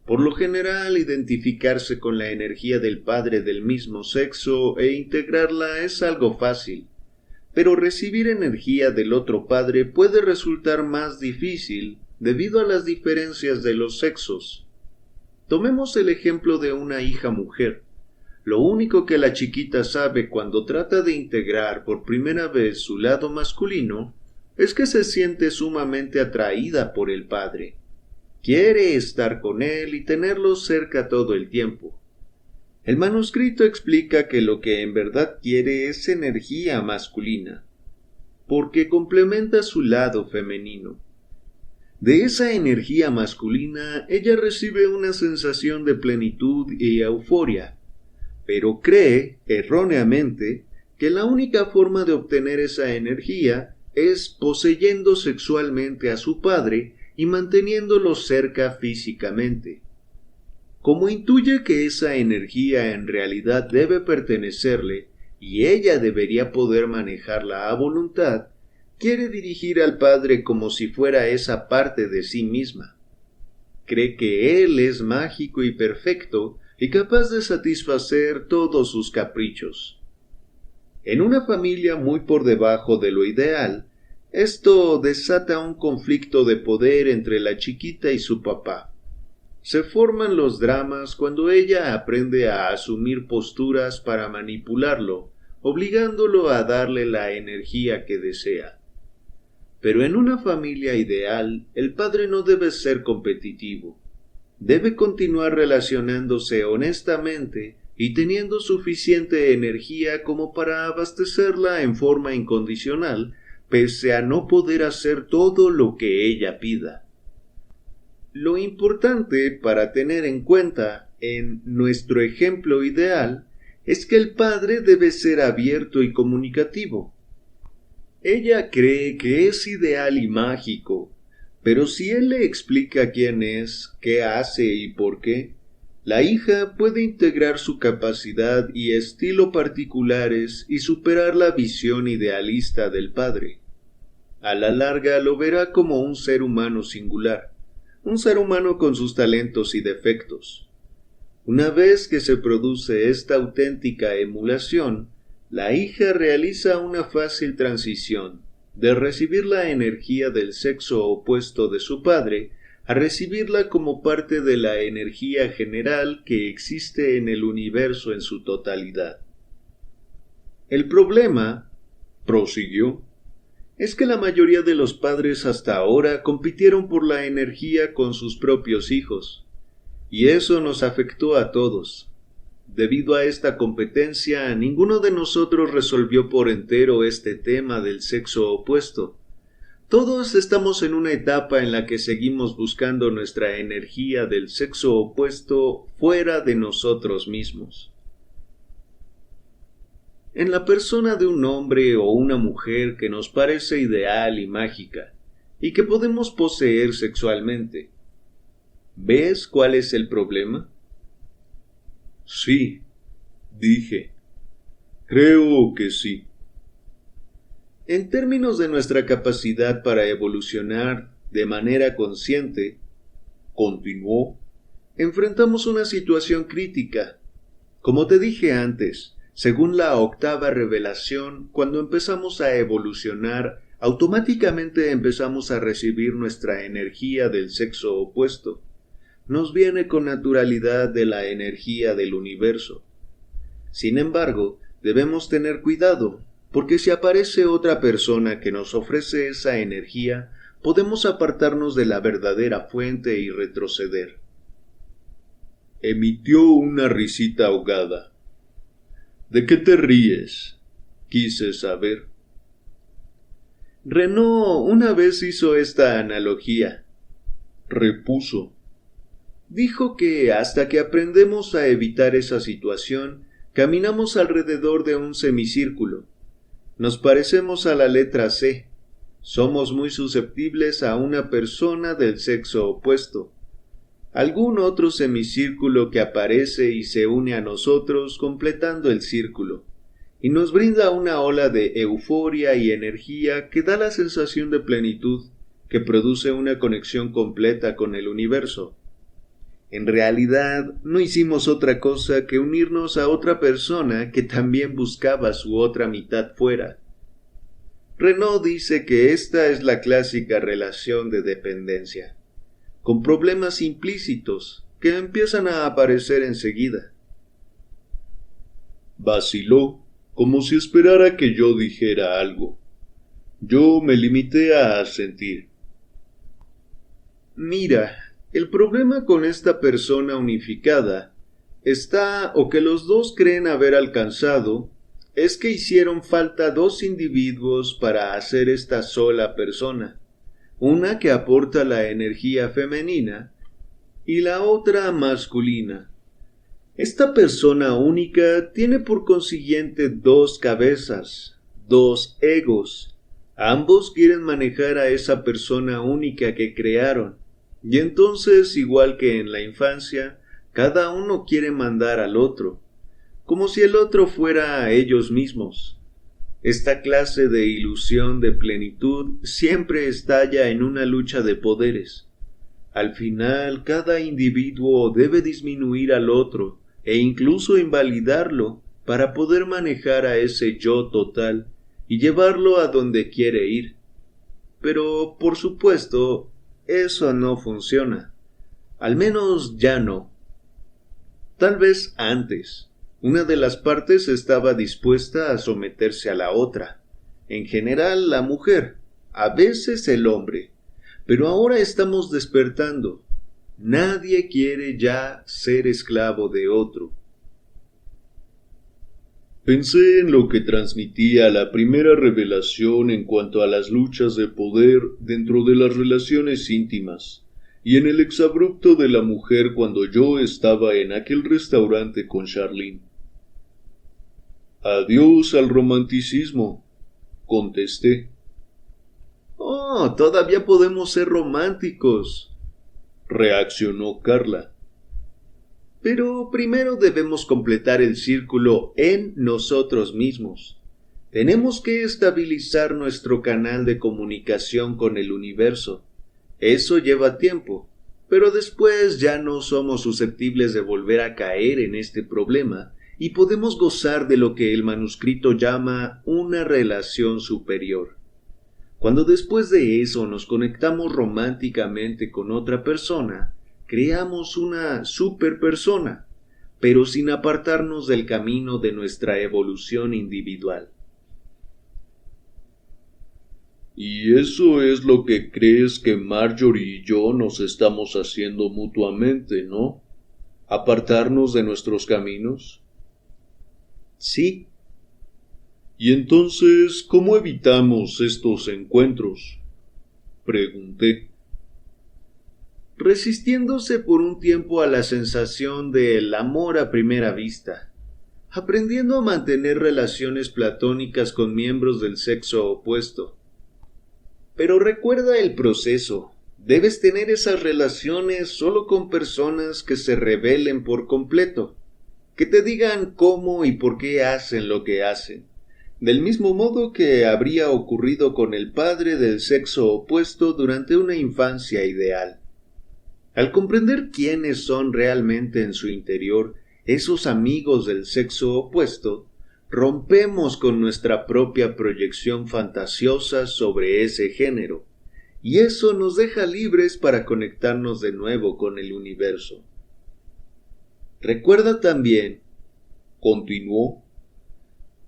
Por lo general, identificarse con la energía del padre del mismo sexo e integrarla es algo fácil. Pero recibir energía del otro padre puede resultar más difícil debido a las diferencias de los sexos. Tomemos el ejemplo de una hija mujer. Lo único que la chiquita sabe cuando trata de integrar por primera vez su lado masculino es que se siente sumamente atraída por el padre. Quiere estar con él y tenerlo cerca todo el tiempo. El manuscrito explica que lo que en verdad quiere es energía masculina, porque complementa su lado femenino. De esa energía masculina, ella recibe una sensación de plenitud y euforia, pero cree, erróneamente, que la única forma de obtener esa energía es poseyendo sexualmente a su padre y manteniéndolo cerca físicamente. Como intuye que esa energía en realidad debe pertenecerle y ella debería poder manejarla a voluntad, quiere dirigir al padre como si fuera esa parte de sí misma. Cree que él es mágico y perfecto y capaz de satisfacer todos sus caprichos. En una familia muy por debajo de lo ideal, esto desata un conflicto de poder entre la chiquita y su papá. Se forman los dramas cuando ella aprende a asumir posturas para manipularlo, obligándolo a darle la energía que desea. Pero en una familia ideal, el padre no debe ser competitivo. Debe continuar relacionándose honestamente y teniendo suficiente energía como para abastecerla en forma incondicional, pese a no poder hacer todo lo que ella pida. Lo importante para tener en cuenta en nuestro ejemplo ideal es que el padre debe ser abierto y comunicativo. Ella cree que es ideal y mágico, pero si él le explica quién es, qué hace y por qué, la hija puede integrar su capacidad y estilo particulares y superar la visión idealista del padre. A la larga lo verá como un ser humano singular, un ser humano con sus talentos y defectos. Una vez que se produce esta auténtica emulación, la hija realiza una fácil transición de recibir la energía del sexo opuesto de su padre a recibirla como parte de la energía general que existe en el universo en su totalidad. El problema, prosiguió, es que la mayoría de los padres hasta ahora compitieron por la energía con sus propios hijos, y eso nos afectó a todos. Debido a esta competencia, ninguno de nosotros resolvió por entero este tema del sexo opuesto. Todos estamos en una etapa en la que seguimos buscando nuestra energía del sexo opuesto fuera de nosotros mismos. En la persona de un hombre o una mujer que nos parece ideal y mágica, y que podemos poseer sexualmente. ¿Ves cuál es el problema? Sí, dije. Creo que sí. En términos de nuestra capacidad para evolucionar de manera consciente, continuó, enfrentamos una situación crítica. Como te dije antes, según la octava revelación, cuando empezamos a evolucionar, automáticamente empezamos a recibir nuestra energía del sexo opuesto. Nos viene con naturalidad de la energía del universo. Sin embargo, debemos tener cuidado, porque si aparece otra persona que nos ofrece esa energía, podemos apartarnos de la verdadera fuente y retroceder. Emitió una risita ahogada. ¿De qué te ríes? Quise saber. Renaud una vez hizo esta analogía. Repuso. Dijo que hasta que aprendemos a evitar esa situación, caminamos alrededor de un semicírculo. Nos parecemos a la letra C. Somos muy susceptibles a una persona del sexo opuesto. Algún otro semicírculo que aparece y se une a nosotros completando el círculo, y nos brinda una ola de euforia y energía que da la sensación de plenitud, que produce una conexión completa con el universo. En realidad, no hicimos otra cosa que unirnos a otra persona que también buscaba su otra mitad fuera. Renaud dice que esta es la clásica relación de dependencia, con problemas implícitos que empiezan a aparecer enseguida. Vaciló, como si esperara que yo dijera algo. Yo me limité a asentir. Mira, el problema con esta persona unificada está, o que los dos creen haber alcanzado, es que hicieron falta dos individuos para hacer esta sola persona, una que aporta la energía femenina y la otra masculina. Esta persona única tiene por consiguiente dos cabezas, dos egos. Ambos quieren manejar a esa persona única que crearon. Y entonces, igual que en la infancia, Cada uno quiere mandar al otro, como si el otro fuera a ellos mismos. Esta clase de ilusión de plenitud siempre estalla en una lucha de poderes. Al final, cada individuo debe disminuir al otro e incluso invalidarlo para poder manejar a ese yo total y llevarlo a donde quiere ir. Pero, por supuesto, eso no funciona. Al menos ya no. Tal vez antes, una de las partes estaba dispuesta a someterse a la otra. En general, la mujer, a veces el hombre. Pero ahora estamos despertando. Nadie quiere ya ser esclavo de otro. Pensé en lo que transmitía la primera revelación en cuanto a las luchas de poder dentro de las relaciones íntimas, y en el exabrupto de la mujer cuando yo estaba en aquel restaurante con Charlene. Adiós al romanticismo, contesté. Oh, todavía podemos ser románticos, reaccionó Carla. Pero primero debemos completar el círculo en nosotros mismos. Tenemos que estabilizar nuestro canal de comunicación con el universo. Eso lleva tiempo, pero después ya no somos susceptibles de volver a caer en este problema y podemos gozar de lo que el manuscrito llama una relación superior. Cuando después de eso nos conectamos románticamente con otra persona, creamos una superpersona, pero sin apartarnos del camino de nuestra evolución individual. ¿Y eso es lo que crees que Marjorie y yo nos estamos haciendo mutuamente, no? ¿Apartarnos de nuestros caminos? Sí. ¿Y entonces cómo evitamos estos encuentros? Pregunté. Resistiéndose por un tiempo a la sensación del amor a primera vista, aprendiendo a mantener relaciones platónicas con miembros del sexo opuesto. Pero recuerda el proceso. Debes tener esas relaciones solo con personas que se rebelen por completo, que te digan cómo y por qué hacen lo que hacen, del mismo modo que habría ocurrido con el padre del sexo opuesto durante una infancia ideal. Al comprender quiénes son realmente en su interior esos amigos del sexo opuesto, rompemos con nuestra propia proyección fantasiosa sobre ese género, y eso nos deja libres para conectarnos de nuevo con el universo. Recuerda también, continuó,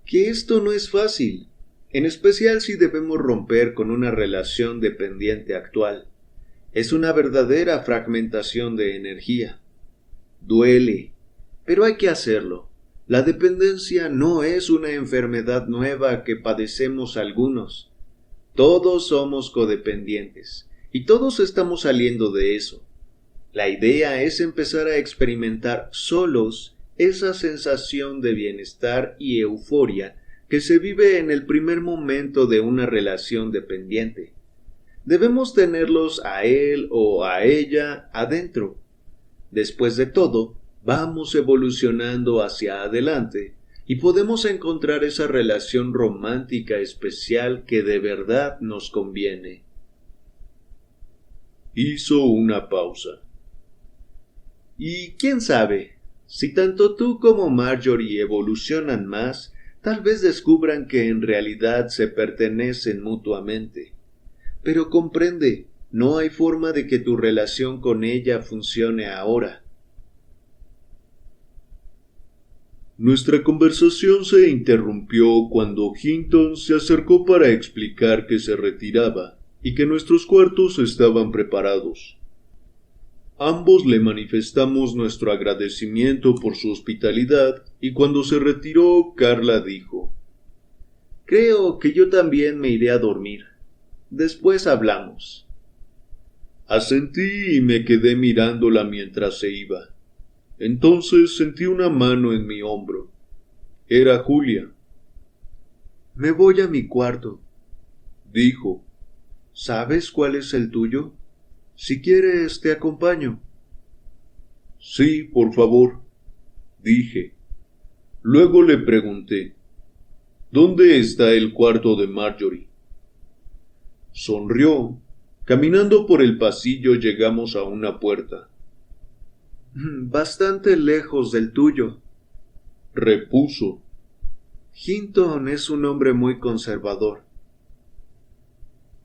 que esto no es fácil, en especial si debemos romper con una relación dependiente actual. Es una verdadera fragmentación de energía. Duele, pero hay que hacerlo. La dependencia no es una enfermedad nueva que padecemos algunos. Todos somos codependientes, y todos estamos saliendo de eso. La idea es empezar a experimentar solos esa sensación de bienestar y euforia que se vive en el primer momento de una relación dependiente. Debemos tenerlos a él o a ella adentro. Después de todo, vamos evolucionando hacia adelante y podemos encontrar esa relación romántica especial que de verdad nos conviene. Hizo una pausa. Y quién sabe, si tanto tú como Marjorie evolucionan más, tal vez descubran que en realidad se pertenecen mutuamente. Pero comprende, no hay forma de que tu relación con ella funcione ahora. Nuestra conversación se interrumpió cuando Hinton se acercó para explicar que se retiraba y que nuestros cuartos estaban preparados. Ambos le manifestamos nuestro agradecimiento por su hospitalidad y cuando se retiró, Carla dijo: Creo que yo también me iré a dormir. Después hablamos. Asentí y me quedé mirándola mientras se iba. Entonces sentí una mano en mi hombro. Era Julia. Me voy a mi cuarto, dijo. ¿Sabes cuál es el tuyo? Si quieres, te acompaño. Sí, por favor, dije. Luego le pregunté, ¿dónde está el cuarto de Marjorie? Sonrió. Caminando por el pasillo llegamos a una puerta. Bastante lejos del tuyo, repuso. Hinton es un hombre muy conservador.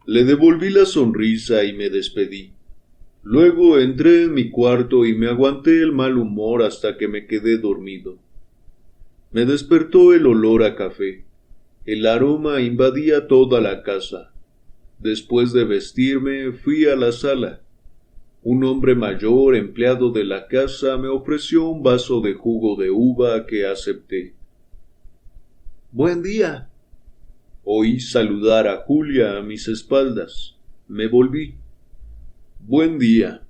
Le devolví la sonrisa y me despedí. Luego entré en mi cuarto y me aguanté el mal humor hasta que me quedé dormido. Me despertó el olor a café. El aroma invadía toda la casa. Después de vestirme, fui a la sala. Un hombre mayor, empleado de la casa, me ofreció un vaso de jugo de uva que acepté. Buen día. Oí saludar a Julia a mis espaldas. Me volví. Buen día.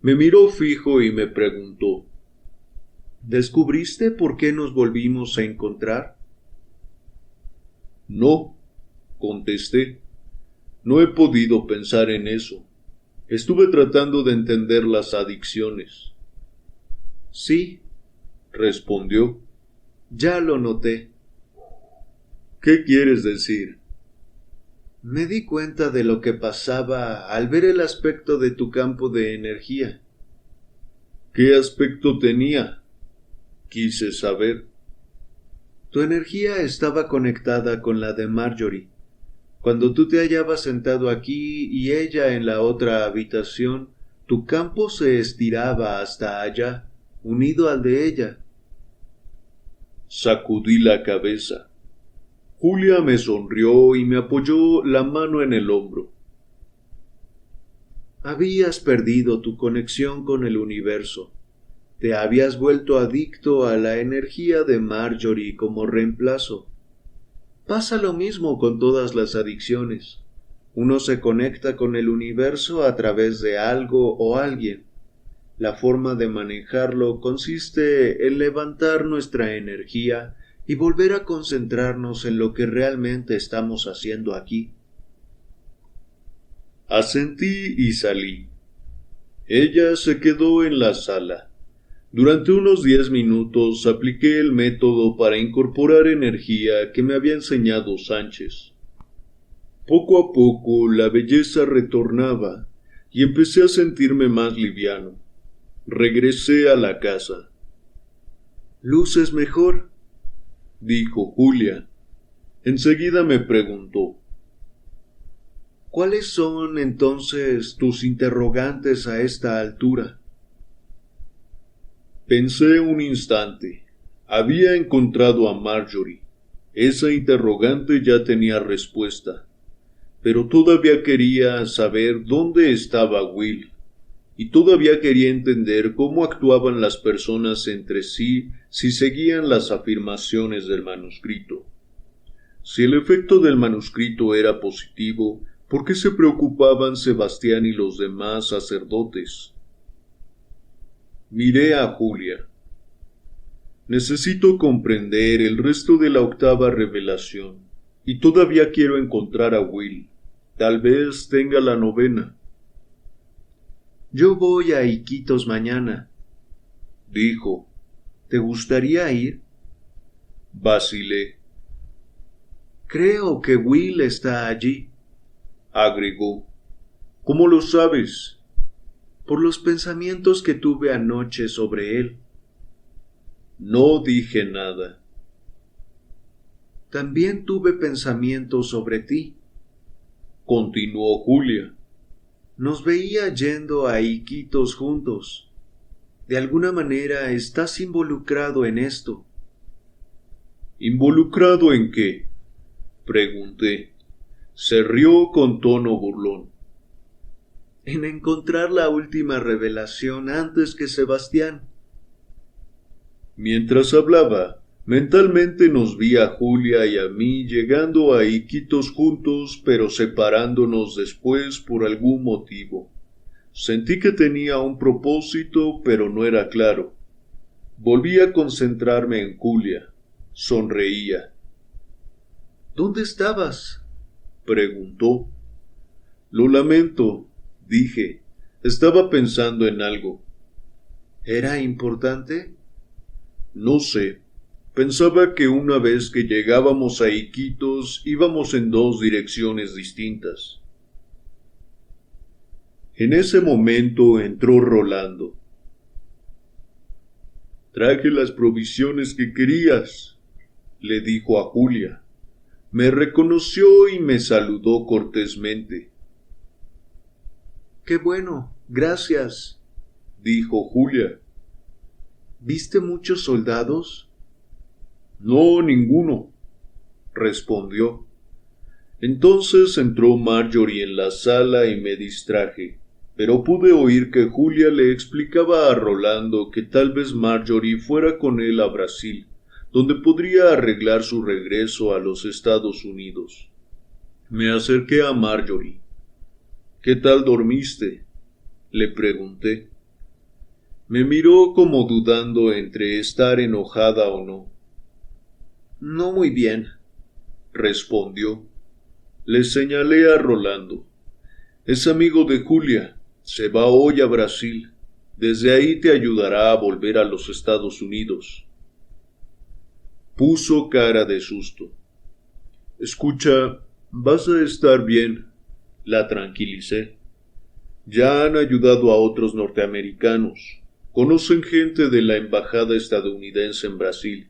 Me miró fijo y me preguntó, ¿descubriste por qué nos volvimos a encontrar? No, contesté. No he podido pensar en eso. Estuve tratando de entender las adicciones. Sí, respondió. Ya lo noté. ¿Qué quieres decir? Me di cuenta de lo que pasaba al ver el aspecto de tu campo de energía. ¿Qué aspecto tenía? Quise saber. Tu energía estaba conectada con la de Marjorie. Cuando tú te hallabas sentado aquí y ella en la otra habitación, tu campo se estiraba hasta allá, unido al de ella. Sacudí la cabeza. Julia me sonrió y me apoyó la mano en el hombro. Habías perdido tu conexión con el universo. Te habías vuelto adicto a la energía de Marjorie como reemplazo. Pasa lo mismo con todas las adicciones. Uno se conecta con el universo a través de algo o alguien. La forma de manejarlo consiste en levantar nuestra energía y volver a concentrarnos en lo que realmente estamos haciendo aquí. Asentí y salí. Ella se quedó en la sala. Durante unos 10 minutos apliqué el método para incorporar energía que me había enseñado Sánchez. Poco a poco la belleza retornaba y empecé a sentirme más liviano. Regresé a la casa. ¿Luces mejor?, dijo Julia. Enseguida me preguntó, ¿cuáles son entonces tus interrogantes a esta altura? Pensé un instante. Había encontrado a Marjorie. Esa interrogante ya tenía respuesta. Pero todavía quería saber dónde estaba Will. Y todavía quería entender cómo actuaban las personas entre sí si seguían las afirmaciones del manuscrito. Si el efecto del manuscrito era positivo, ¿por qué se preocupaban Sebastián y los demás sacerdotes? Miré a Julia. Necesito comprender el resto de la octava revelación, y todavía quiero encontrar a Will. Tal vez tenga la novena. Yo voy a Iquitos mañana, dijo. ¿Te gustaría ir? Vacilé. Creo que Will está allí, agregó. ¿Cómo lo sabes? Por los pensamientos que tuve anoche sobre él. No dije nada. También tuve pensamientos sobre ti, continuó Julia. Nos veía yendo a Iquitos juntos. De alguna manera estás involucrado en esto. ¿Involucrado en qué?, pregunté. Se rió con tono burlón. En encontrar la última revelación antes que Sebastián. Mientras hablaba, mentalmente nos vi a Julia y a mí llegando a Iquitos juntos, pero separándonos después por algún motivo. Sentí que tenía un propósito, pero no era claro. Volví a concentrarme en Julia. Sonreía. ¿Dónde estabas?, preguntó. Lo lamento, dije. Estaba pensando en algo. ¿Era importante? No sé. Pensaba que una vez que llegábamos a Iquitos íbamos en dos direcciones distintas. En ese momento entró Rolando. Traje las provisiones que querías, le dijo a Julia. Me reconoció y me saludó cortésmente. Qué bueno, gracias, dijo Julia. ¿Viste muchos soldados? No, ninguno, respondió. Entonces entró Marjorie en la sala y me distraje, pero pude oír que Julia le explicaba a Rolando que tal vez Marjorie fuera con él a Brasil, donde podría arreglar su regreso a los Estados Unidos. Me acerqué a Marjorie. ¿Qué tal dormiste?, le pregunté. Me miró como dudando entre estar enojada o no. No muy bien, respondió. Le señalé a Rolando. Es amigo de Julia. Se va hoy a Brasil. Desde ahí te ayudará a volver a los Estados Unidos. Puso cara de susto. Escucha, vas a estar bien, la tranquilicé. Ya han ayudado a otros norteamericanos. Conocen gente de la embajada estadounidense en Brasil.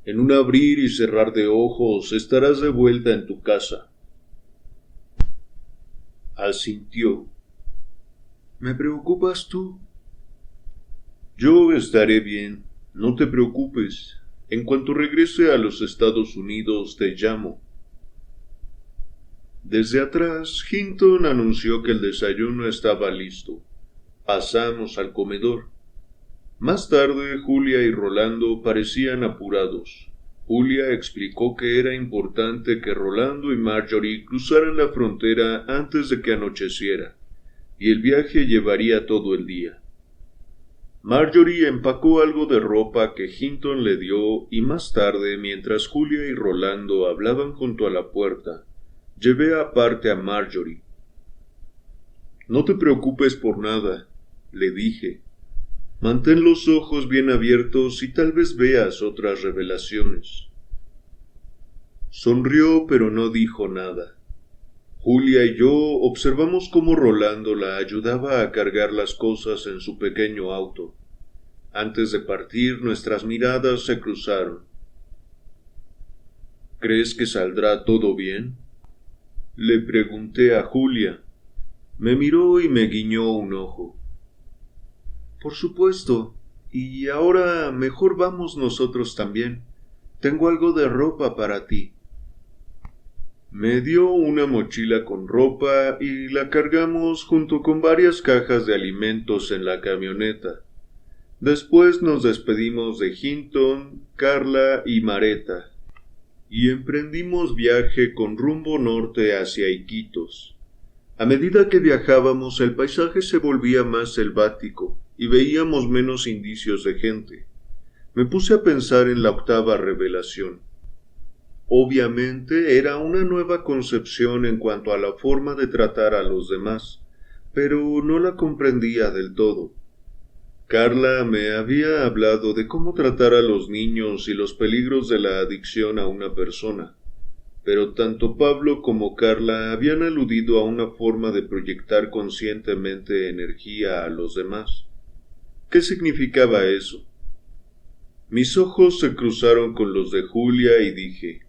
En un abrir y cerrar de ojos estarás de vuelta en tu casa. Asintió. ¿Me preocupas tú? Yo estaré bien, no te preocupes. En cuanto regrese a los Estados Unidos te llamo. Desde atrás, Hinton anunció que el desayuno estaba listo. Pasamos al comedor. Más tarde, Julia y Rolando parecían apurados. Julia explicó que era importante que Rolando y Marjorie cruzaran la frontera antes de que anocheciera, y el viaje llevaría todo el día. Marjorie empacó algo de ropa que Hinton le dio y más tarde, mientras Julia y Rolando hablaban junto a la puerta, llevé aparte a Marjorie. No te preocupes por nada, le dije. Mantén los ojos bien abiertos y tal vez veas otras revelaciones. Sonrió, pero no dijo nada. Julia y yo observamos cómo Rolando la ayudaba a cargar las cosas en su pequeño auto. Antes de partir, nuestras miradas se cruzaron. ¿Crees que saldrá todo bien?, le pregunté a Julia. Me miró y me guiñó un ojo. Por supuesto. Y ahora mejor vamos nosotros también. Tengo algo de ropa para ti. Me dio una mochila con ropa y la cargamos junto con varias cajas de alimentos en la camioneta. Después nos despedimos de Hinton, Carla y Mareta, y emprendimos viaje con rumbo norte hacia Iquitos. A medida que viajábamos, el paisaje se volvía más selvático y veíamos menos indicios de gente. Me puse a pensar en la octava revelación. Obviamente era una nueva concepción en cuanto a la forma de tratar a los demás, pero no la comprendía del todo. Carla me había hablado de cómo tratar a los niños y los peligros de la adicción a una persona, pero tanto Pablo como Carla habían aludido a una forma de proyectar conscientemente energía a los demás. ¿Qué significaba eso? Mis ojos se cruzaron con los de Julia y dije,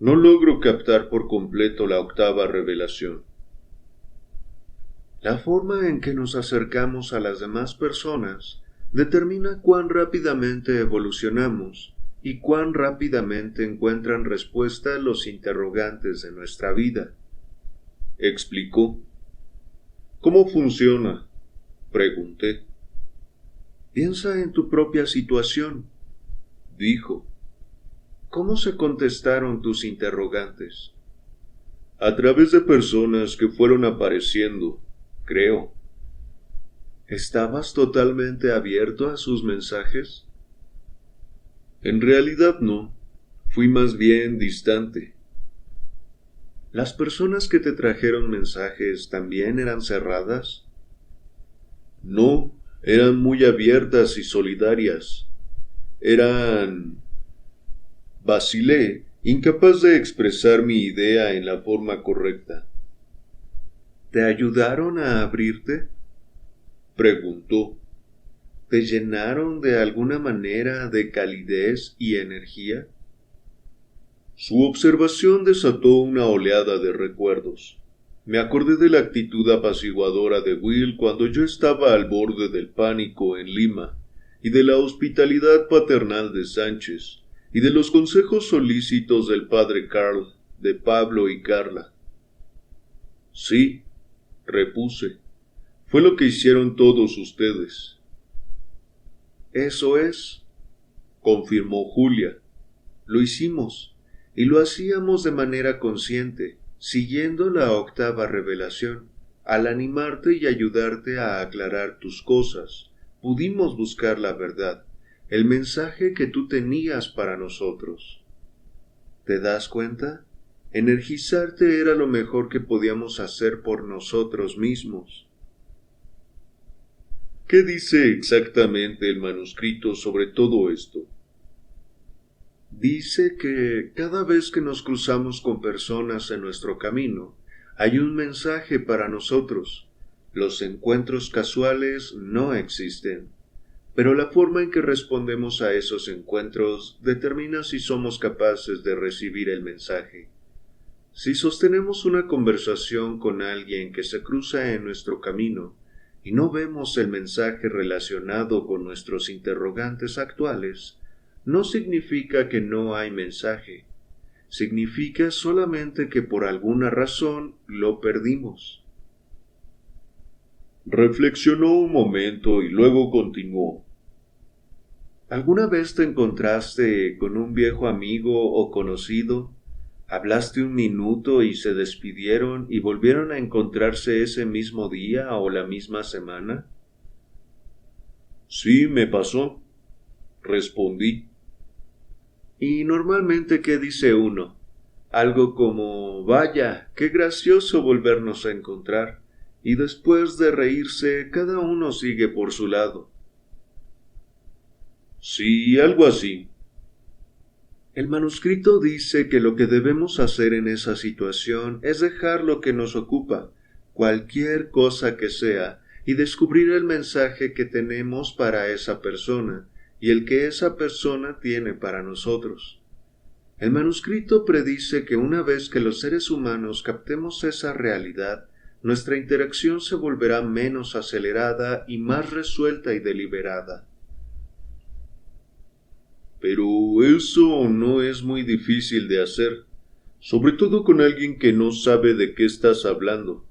no logro captar por completo la octava revelación. La forma en que nos acercamos a las demás personas determina cuán rápidamente evolucionamos y cuán rápidamente encuentran respuesta los interrogantes de nuestra vida, explicó. ¿Cómo funciona?, pregunté. Piensa en tu propia situación, dijo. ¿Cómo se contestaron tus interrogantes? A través de personas que fueron apareciendo, creo. ¿Estabas totalmente abierto a sus mensajes? En realidad no, fui más bien distante. ¿Las personas que te trajeron mensajes también eran cerradas? No, Eran muy abiertas y solidarias. Vacilé, incapaz de expresar mi idea en la forma correcta. ¿Te ayudaron a abrirte?, preguntó. ¿Te llenaron de alguna manera de calidez y energía? Su observación desató una oleada de recuerdos. Me acordé de la actitud apaciguadora de Will cuando yo estaba al borde del pánico en Lima, y de la hospitalidad paternal de Sánchez, y de los consejos solícitos del padre Carl, de Pablo y Carla. Sí, repuse, fue lo que hicieron todos ustedes. Eso es, confirmó Julia. lo hicimos, y lo hacíamos de manera consciente, siguiendo la octava revelación. Al animarte y ayudarte a aclarar tus cosas, pudimos buscar la verdad, el mensaje que tú tenías para nosotros. ¿Te das cuenta? Energizarte era lo mejor que podíamos hacer por nosotros mismos. ¿Qué dice exactamente el manuscrito sobre todo esto? Dice que cada vez que nos cruzamos con personas en nuestro camino, hay un mensaje para nosotros. Los encuentros casuales no existen, pero la forma en que respondemos a esos encuentros determina si somos capaces de recibir el mensaje. Si sostenemos una conversación con alguien que se cruza en nuestro camino y no vemos el mensaje relacionado con nuestros interrogantes actuales, no significa que no hay mensaje. Significa solamente que por alguna razón lo perdimos. Reflexionó un momento y luego continuó. ¿Alguna vez te encontraste con un viejo amigo o conocido? ¿Hablaste un minuto y se despidieron y volvieron a encontrarse ese mismo día o la misma semana? Sí, me pasó, respondí. ¿Y normalmente qué dice uno? Algo como, vaya, qué gracioso volvernos a encontrar, y después de reírse cada uno sigue por su lado. Sí, algo así. El manuscrito dice que lo que debemos hacer en esa situación es dejar lo que nos ocupa, cualquier cosa que sea, y descubrir el mensaje que tenemos para esa persona y el que esa persona tiene para nosotros. El manuscrito predice que una vez que los seres humanos captemos esa realidad, nuestra interacción se volverá menos acelerada y más resuelta y deliberada. Pero eso no es muy difícil de hacer, sobre todo con alguien que no sabe de qué estás hablando.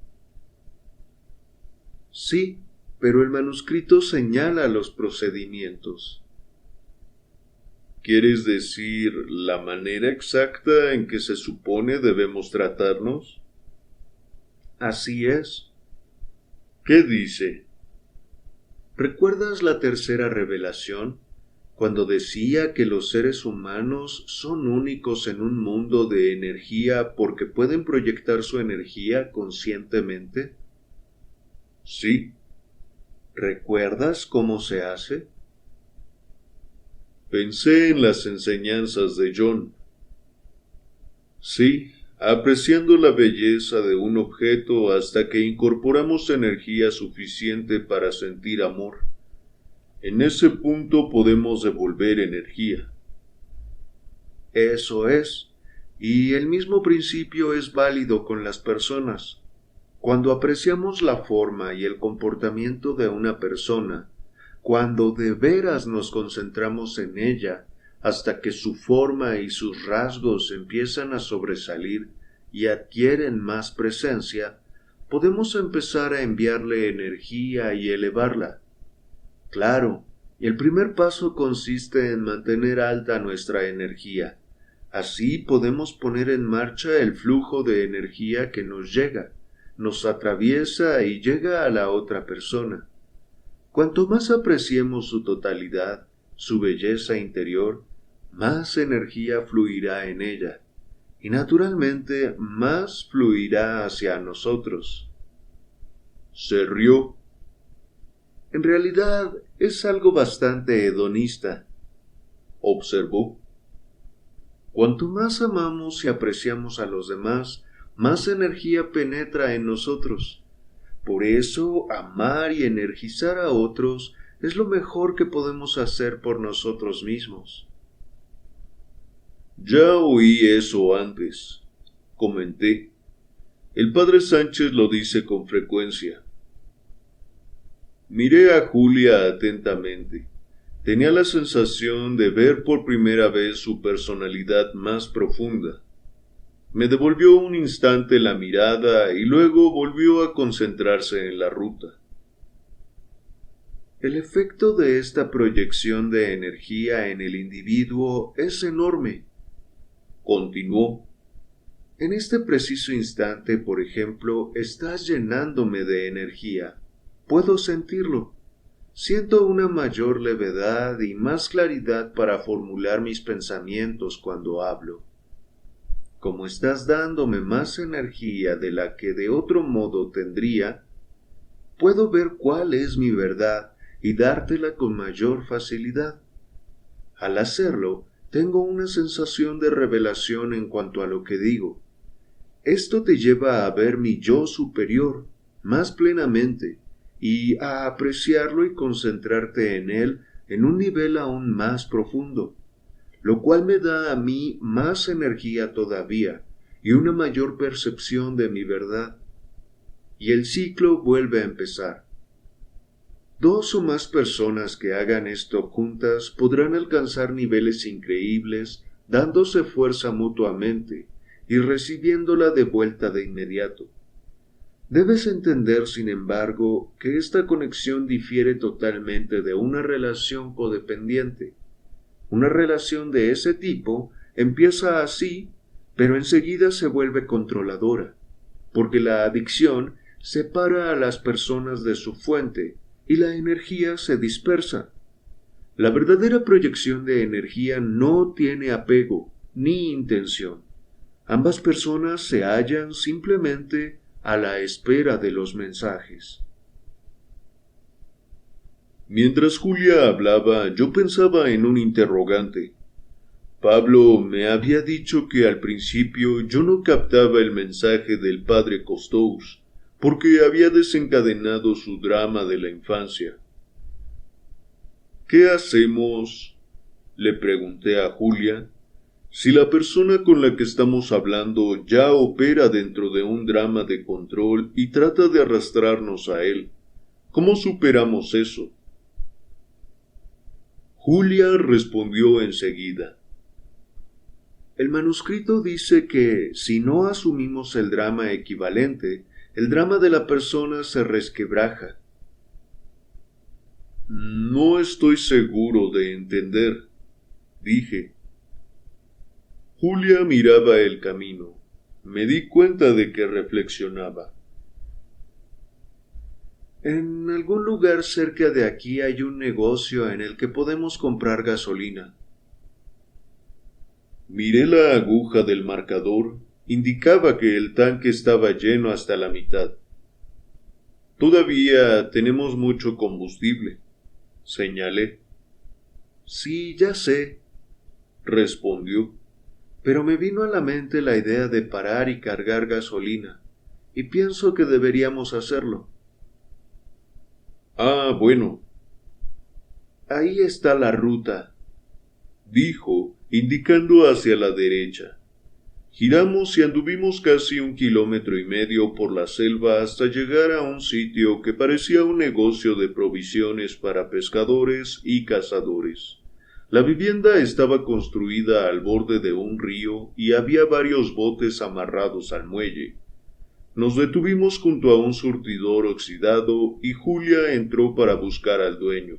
Sí, pero el manuscrito señala los procedimientos. ¿Quieres decir la manera exacta en que se supone debemos tratarnos? Así es. ¿Qué dice? ¿Recuerdas la tercera revelación? Cuando decía que los seres humanos son únicos en un mundo de energía porque pueden proyectar su energía conscientemente. Sí. ¿Recuerdas cómo se hace? Pensé en las enseñanzas de John. Sí, apreciando la belleza de un objeto hasta que incorporamos energía suficiente para sentir amor. En ese punto podemos devolver energía. Eso es, y el mismo principio es válido con las personas. Cuando apreciamos la forma y el comportamiento de una persona, cuando de veras nos concentramos en ella, hasta que su forma y sus rasgos empiezan a sobresalir y adquieren más presencia, podemos empezar a enviarle energía y elevarla. Claro, el primer paso consiste en mantener alta nuestra energía. Así podemos poner en marcha el flujo de energía que nos llega, nos atraviesa y llega a la otra persona. Cuanto más apreciemos su totalidad, su belleza interior, más energía fluirá en ella, y naturalmente más fluirá hacia nosotros. Se rió. En realidad es algo bastante hedonista, observó. Cuanto más amamos y apreciamos a los demás, más energía penetra en nosotros. Por eso, amar y energizar a otros es lo mejor que podemos hacer por nosotros mismos. Ya oí eso antes, comenté. El padre Sánchez lo dice con frecuencia. Miré a Julia atentamente. Tenía la sensación de ver por primera vez su personalidad más profunda. Me devolvió un instante la mirada y luego volvió a concentrarse en la ruta. El efecto de esta proyección de energía en el individuo es enorme, continuó. En este preciso instante, por ejemplo, estás llenándome de energía. Puedo sentirlo. Siento una mayor levedad y más claridad para formular mis pensamientos cuando hablo. Como estás dándome más energía de la que de otro modo tendría, puedo ver cuál es mi verdad y dártela con mayor facilidad. Al hacerlo, tengo una sensación de revelación en cuanto a lo que digo. Esto te lleva a ver mi yo superior más plenamente y a apreciarlo y concentrarte en él en un nivel aún más profundo, lo cual me da a mí más energía todavía y una mayor percepción de mi verdad. Y el ciclo vuelve a empezar. 2 o más personas que hagan esto juntas podrán alcanzar niveles increíbles, dándose fuerza mutuamente y recibiéndola de vuelta de inmediato. Debes entender, sin embargo, que esta conexión difiere totalmente de una relación codependiente. Una relación de ese tipo empieza así, pero enseguida se vuelve controladora, porque la adicción separa a las personas de su fuente y la energía se dispersa. La verdadera proyección de energía no tiene apego ni intención. Ambas personas se hallan simplemente a la espera de los mensajes. Mientras Julia hablaba, yo pensaba en un interrogante. Pablo me había dicho que al principio yo no captaba el mensaje del padre Costous, porque había desencadenado su drama de la infancia. ¿Qué hacemos?, le pregunté a Julia, si la persona con la que estamos hablando ya opera dentro de un drama de control y trata de arrastrarnos a él. ¿Cómo superamos eso? Julia respondió enseguida. El manuscrito dice que, si no asumimos el drama equivalente, el drama de la persona se resquebraja. No estoy seguro de entender, dije. Julia miraba el camino. Me di cuenta de que reflexionaba. En algún lugar cerca de aquí hay un negocio en el que podemos comprar gasolina. Miré la aguja del marcador. Indicaba que el tanque estaba lleno hasta la mitad. Todavía tenemos mucho combustible, señalé. Sí, ya sé, respondió. Pero me vino a la mente la idea de parar y cargar gasolina, y pienso que deberíamos hacerlo. Ah, bueno. Ahí está la ruta, dijo, indicando hacia la derecha. Giramos y anduvimos casi 1,5 kilómetros por la selva hasta llegar a un sitio que parecía un negocio de provisiones para pescadores y cazadores. La vivienda estaba construida al borde de un río y había varios botes amarrados al muelle. Nos detuvimos junto a un surtidor oxidado y Julia entró para buscar al dueño.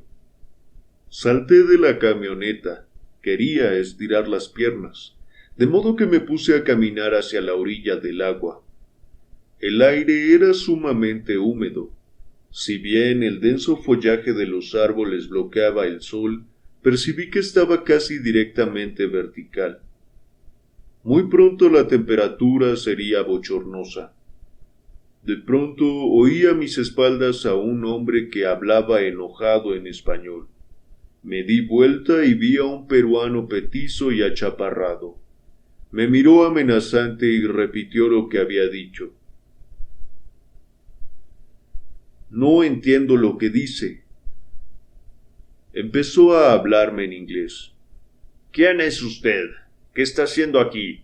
Salté de la camioneta. Quería estirar las piernas, de modo que me puse a caminar hacia la orilla del agua. El aire era sumamente húmedo. Si bien el denso follaje de los árboles bloqueaba el sol, percibí que estaba casi directamente vertical. Muy pronto la temperatura sería bochornosa. De pronto oí a mis espaldas a un hombre que hablaba enojado en español. Me di vuelta y vi a un peruano petizo y achaparrado. Me miró amenazante y repitió lo que había dicho. No entiendo lo que dice. Empezó a hablarme en inglés. ¿Quién es usted? ¿Qué está haciendo aquí?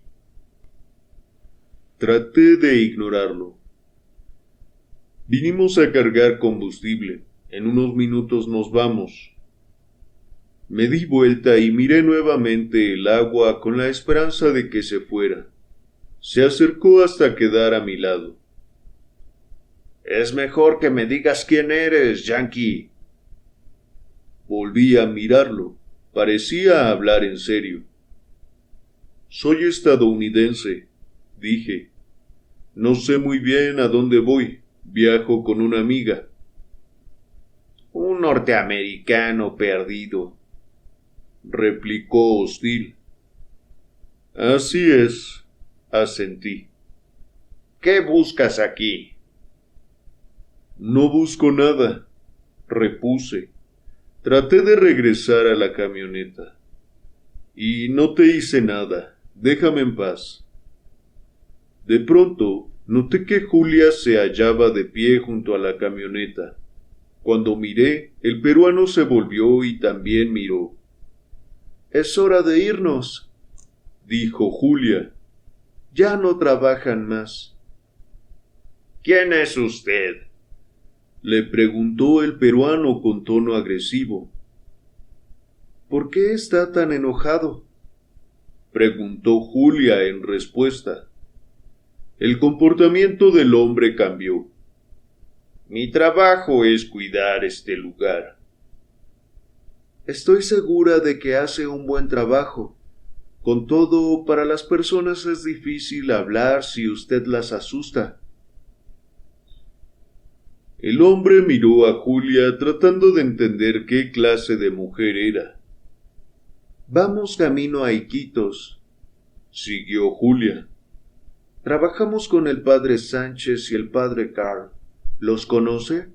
Traté de ignorarlo. Vinimos a cargar combustible. En unos minutos nos vamos. Me di vuelta y miré nuevamente el agua con la esperanza de que se fuera. Se acercó hasta quedar a mi lado. Es mejor que me digas quién eres, Yankee. Volví a mirarlo. Parecía hablar en serio. Soy estadounidense, dije. No sé muy bien a dónde voy. Viajo con una amiga. Un norteamericano perdido, replicó hostil. Así es, asentí. ¿Qué buscas aquí? No busco nada, repuse. Traté de regresar a la camioneta. Y no te hice nada, déjame en paz. De pronto, noté que Julia se hallaba de pie junto a la camioneta. Cuando miré, el peruano se volvió y también miró. Es hora de irnos, dijo Julia. Ya no trabajan más. ¿Quién es usted? Le preguntó el peruano con tono agresivo. ¿Por qué está tan enojado? Preguntó Julia en respuesta. El comportamiento del hombre cambió. Mi trabajo es cuidar este lugar. Estoy segura de que hace un buen trabajo. Con todo, para las personas es difícil hablar si usted las asusta. El hombre miró a Julia tratando de entender qué clase de mujer era. Vamos camino a Iquitos, siguió Julia. Trabajamos con el padre Sánchez y el padre Carl. ¿Los conoce?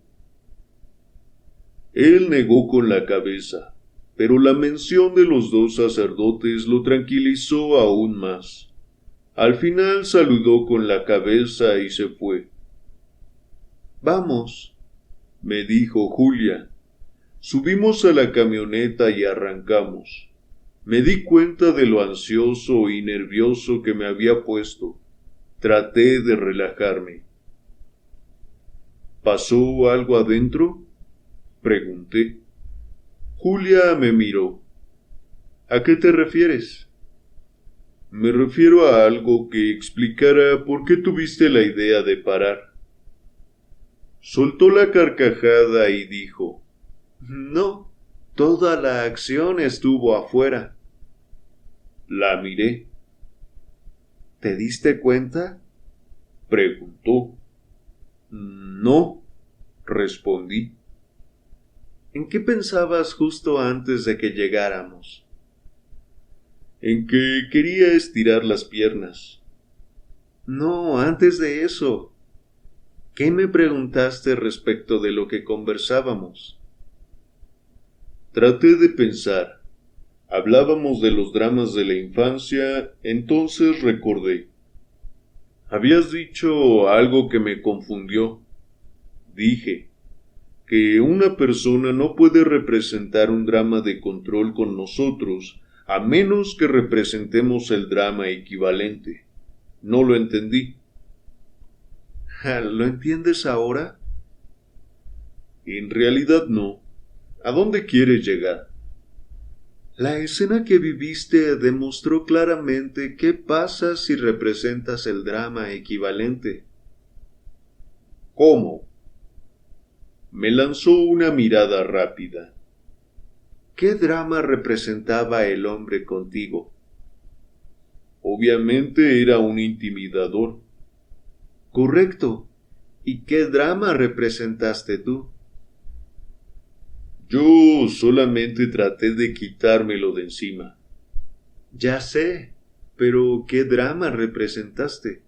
Él negó con la cabeza, pero la mención de los dos sacerdotes lo tranquilizó aún más. Al final saludó con la cabeza y se fue. Vamos, me dijo Julia. Subimos a la camioneta y arrancamos. Me di cuenta de lo ansioso y nervioso que me había puesto. Traté de relajarme. ¿Pasó algo adentro? Pregunté. Julia me miró. ¿A qué te refieres? Me refiero a algo que explicara por qué tuviste la idea de parar. Soltó la carcajada y dijo, no, toda la acción estuvo afuera. La miré. ¿Te diste cuenta? Preguntó. No, respondí. ¿En qué pensabas justo antes de que llegáramos? En que quería estirar las piernas. No, antes de eso. ¿Qué me preguntaste respecto de lo que conversábamos? Traté de pensar. Hablábamos de los dramas de la infancia, entonces recordé. Habías dicho algo que me confundió. Dije que una persona no puede representar un drama de control con nosotros a menos que representemos el drama equivalente. No lo entendí. ¿Lo entiendes ahora? En realidad no. ¿A dónde quieres llegar? La escena que viviste demostró claramente qué pasa si representas el drama equivalente. ¿Cómo? Me lanzó una mirada rápida. ¿Qué drama representaba el hombre contigo? Obviamente era un intimidador. Correcto. ¿Y qué drama representaste tú? Yo solamente traté de quitármelo de encima. Ya sé, pero ¿qué drama representaste?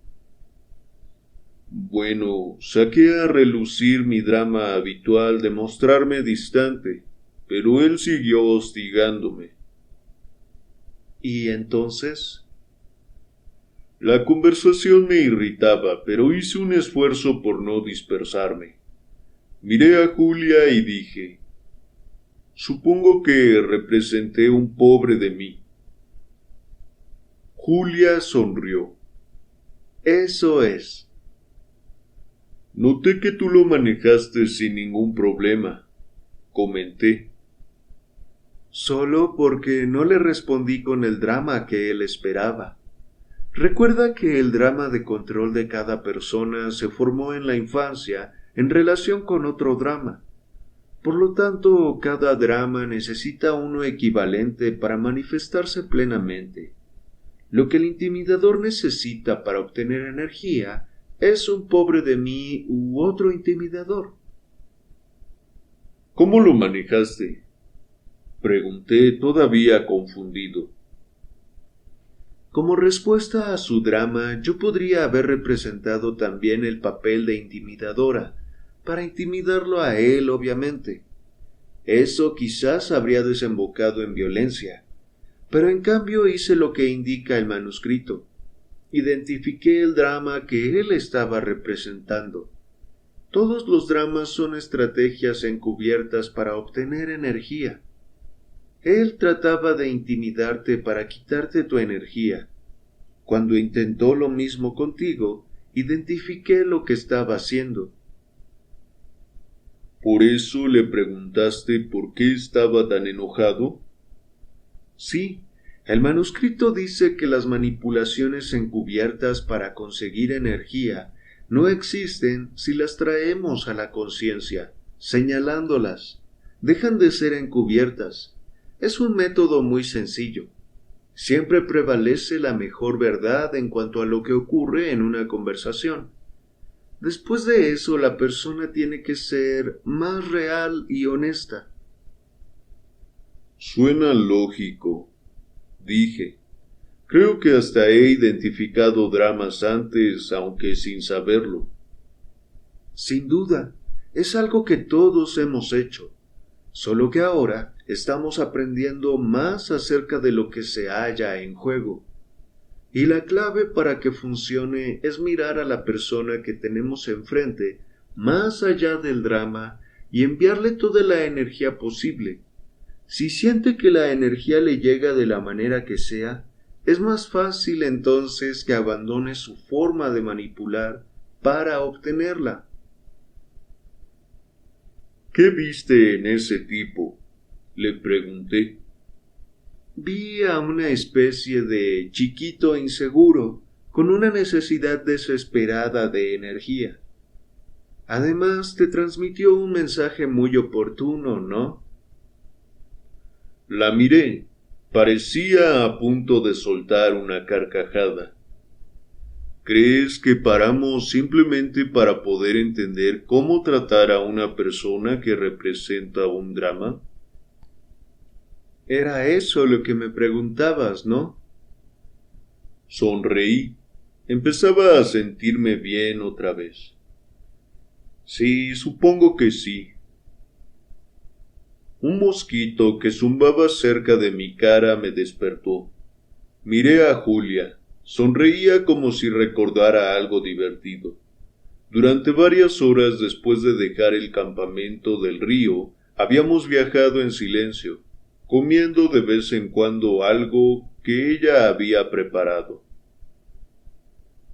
Bueno, saqué a relucir mi drama habitual de mostrarme distante, pero él siguió hostigándome. ¿Y entonces? La conversación me irritaba, pero hice un esfuerzo por no dispersarme. Miré a Julia y dije, supongo que representé un pobre de mí. Julia sonrió. Eso es. Noté que tú lo manejaste sin ningún problema, comenté. Solo porque no le respondí con el drama que él esperaba. Recuerda que el drama de control de cada persona se formó en la infancia en relación con otro drama. Por lo tanto, cada drama necesita uno equivalente para manifestarse plenamente. Lo que el intimidador necesita para obtener energía es un pobre de mí u otro intimidador. ¿Cómo lo manejaste? Pregunté todavía confundido. Como respuesta a su drama, yo podría haber representado también el papel de intimidadora, para intimidarlo a él, obviamente. Eso quizás habría desembocado en violencia, pero en cambio hice lo que indica el manuscrito. Identifiqué el drama que él estaba representando. Todos los dramas son estrategias encubiertas para obtener energía. Él trataba de intimidarte para quitarte tu energía. Cuando intentó lo mismo contigo, identifiqué lo que estaba haciendo. ¿Por eso le preguntaste por qué estaba tan enojado? Sí, el manuscrito dice que las manipulaciones encubiertas para conseguir energía no existen si las traemos a la conciencia, señalándolas. Dejan de ser encubiertas. Es un método muy sencillo. Siempre prevalece la mejor verdad en cuanto a lo que ocurre en una conversación. Después de eso, la persona tiene que ser más real y honesta. Suena lógico, dije. Creo que hasta he identificado dramas antes, aunque sin saberlo. Sin duda, es algo que todos hemos hecho, solo que ahora estamos aprendiendo más acerca de lo que se halla en juego. Y la clave para que funcione es mirar a la persona que tenemos enfrente más allá del drama y enviarle toda la energía posible. Si siente que la energía le llega de la manera que sea, es más fácil entonces que abandone su forma de manipular para obtenerla. ¿Qué viste en ese tipo? Le pregunté. Vi a una especie de chiquito inseguro, con una necesidad desesperada de energía. Además, te transmitió un mensaje muy oportuno, ¿no? La miré. Parecía a punto de soltar una carcajada. ¿Crees que paramos simplemente para poder entender cómo tratar a una persona que representa un drama? Era eso lo que me preguntabas, ¿no? Sonreí. Empezaba a sentirme bien otra vez. Sí, supongo que sí. Un mosquito que zumbaba cerca de mi cara me despertó. Miré a Julia. Sonreía como si recordara algo divertido. Durante varias horas después de dejar el campamento del río, habíamos viajado en silencio, comiendo de vez en cuando algo que ella había preparado.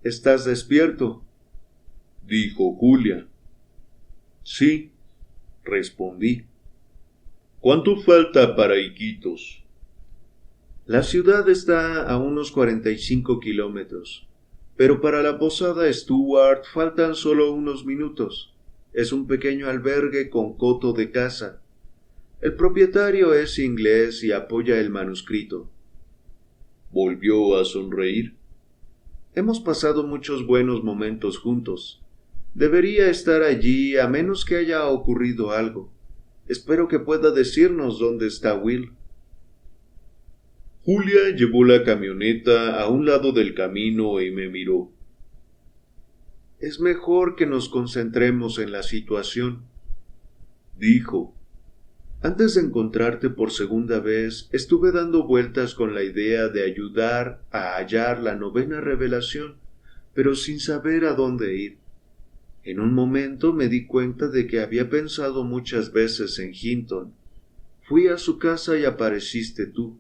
¿Estás despierto?, dijo Julia. Sí, respondí. ¿Cuánto falta para Iquitos? La ciudad está a unos 45 kilómetros, pero para la posada Stuart faltan solo unos minutos. Es un pequeño albergue con coto de caza. El propietario es inglés y apoya el manuscrito. Volvió a sonreír. Hemos pasado muchos buenos momentos juntos. Debería estar allí a menos que haya ocurrido algo. Espero que pueda decirnos dónde está Will. Julia llevó la camioneta a un lado del camino y me miró. Es mejor que nos concentremos en la situación, dijo. Antes de encontrarte por segunda vez, estuve dando vueltas con la idea de ayudar a hallar la 9ª revelación, pero sin saber a dónde ir. En un momento me di cuenta de que había pensado muchas veces en Hinton. Fui a su casa y apareciste tú.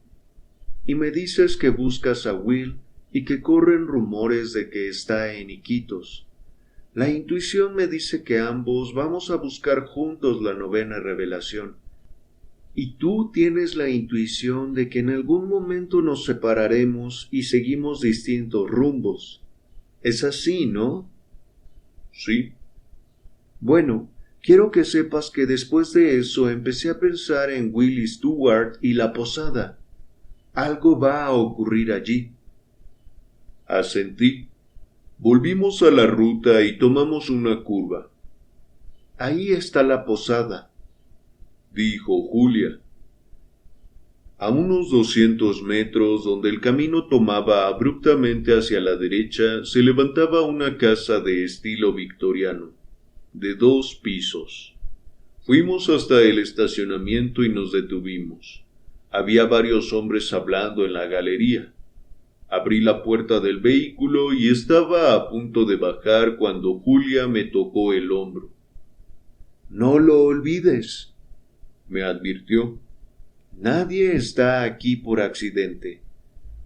Y me dices que buscas a Will y que corren rumores de que está en Iquitos. La intuición me dice que ambos vamos a buscar juntos la 9ª revelación. Y tú tienes la intuición de que en algún momento nos separaremos y seguimos distintos rumbos. Es así, ¿no? Sí. Bueno, quiero que sepas que después de eso empecé a pensar en Willie Stewart y la posada. Algo va a ocurrir allí. Asentí. Volvimos a la ruta y tomamos una curva. Ahí está la posada, dijo Julia. A unos 200 metros, donde el camino tomaba abruptamente hacia la derecha, se levantaba una casa de estilo victoriano, de 2 pisos. Fuimos hasta el estacionamiento y nos detuvimos. Había varios hombres hablando en la galería. Abrí la puerta del vehículo y estaba a punto de bajar cuando Julia me tocó el hombro. No lo olvides, me advirtió. Nadie está aquí por accidente.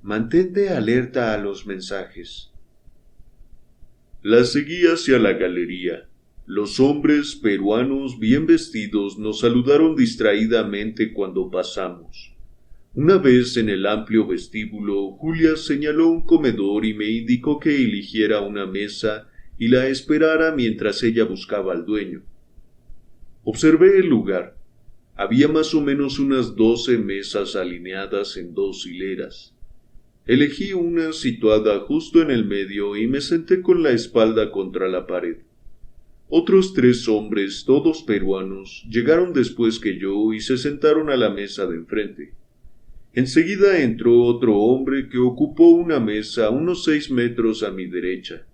Mantente alerta a los mensajes. La seguí hacia la galería. Los hombres peruanos bien vestidos nos saludaron distraídamente cuando pasamos. Una vez en el amplio vestíbulo, Julia señaló un comedor y me indicó que eligiera una mesa y la esperara mientras ella buscaba al dueño. Observé el lugar. Había más o menos unas 12 mesas alineadas en 2 hileras. Elegí una situada justo en el medio y me senté con la espalda contra la pared. Otros 3 hombres, todos peruanos, llegaron después que yo y se sentaron a la mesa de enfrente. Enseguida entró otro hombre que ocupó una mesa a unos 6 metros a mi derecha.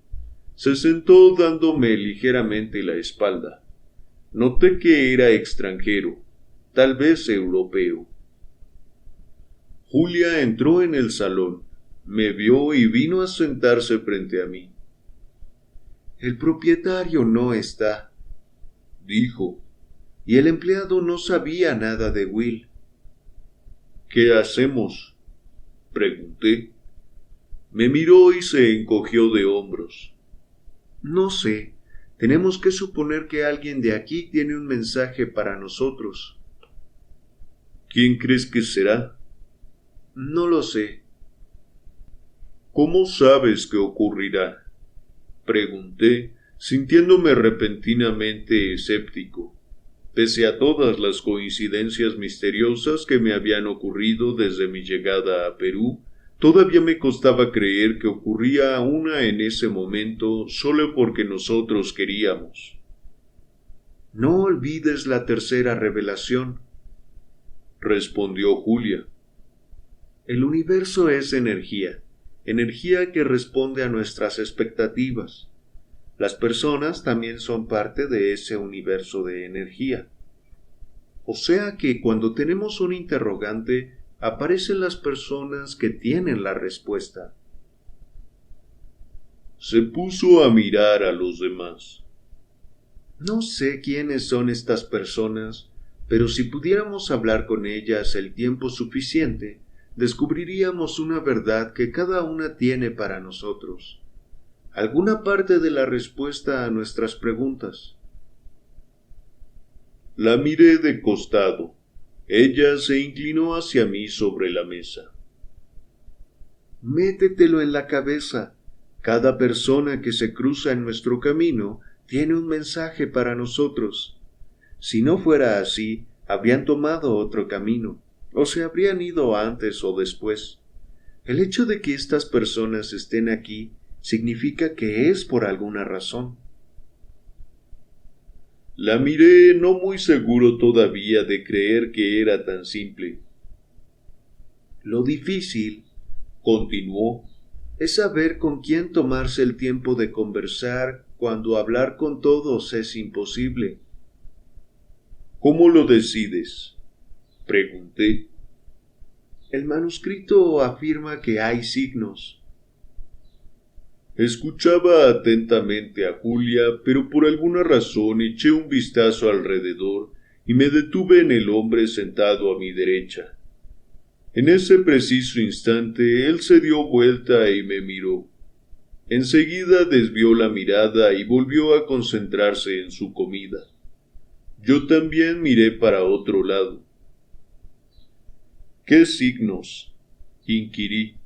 Se sentó dándome ligeramente la espalda. Noté que era extranjero, tal vez europeo. Julia entró en el salón, me vio y vino a sentarse frente a mí. El propietario no está, dijo, y el empleado no sabía nada de Will. ¿Qué hacemos?, pregunté. Me miró y se encogió de hombros. No sé, tenemos que suponer que alguien de aquí tiene un mensaje para nosotros. ¿Quién crees que será? No lo sé. ¿Cómo sabes que ocurrirá?, pregunté, sintiéndome repentinamente escéptico. Pese a todas las coincidencias misteriosas que me habían ocurrido desde mi llegada a Perú, todavía me costaba creer que ocurría una en ese momento solo porque nosotros queríamos. No olvides la 3ª revelación, respondió Julia. El universo es energía que responde a nuestras expectativas. Las personas también son parte de ese universo de energía. O sea que cuando tenemos un interrogante, aparecen las personas que tienen la respuesta. Se puso a mirar a los demás. No sé quiénes son estas personas, pero si pudiéramos hablar con ellas el tiempo suficiente, descubriríamos una verdad que cada una tiene para nosotros. Alguna parte de la respuesta a nuestras preguntas. La miré de costado. Ella se inclinó hacia mí sobre la mesa. Métetelo en la cabeza. Cada persona que se cruza en nuestro camino tiene un mensaje para nosotros. Si no fuera así, habrían tomado otro camino, o se habrían ido antes o después. El hecho de que estas personas estén aquí significa que es por alguna razón. La miré no muy seguro todavía de creer que era tan simple. Lo difícil, continuó, es saber con quién tomarse el tiempo de conversar cuando hablar con todos es imposible. ¿Cómo lo decides?, pregunté. El manuscrito afirma que hay signos. Escuchaba atentamente a Julia, pero por alguna razón eché un vistazo alrededor y me detuve en el hombre sentado a mi derecha. En ese preciso instante él se dio vuelta y me miró. Enseguida desvió la mirada y volvió a concentrarse en su comida. Yo también miré para otro lado. ¿Qué signos?, inquirí.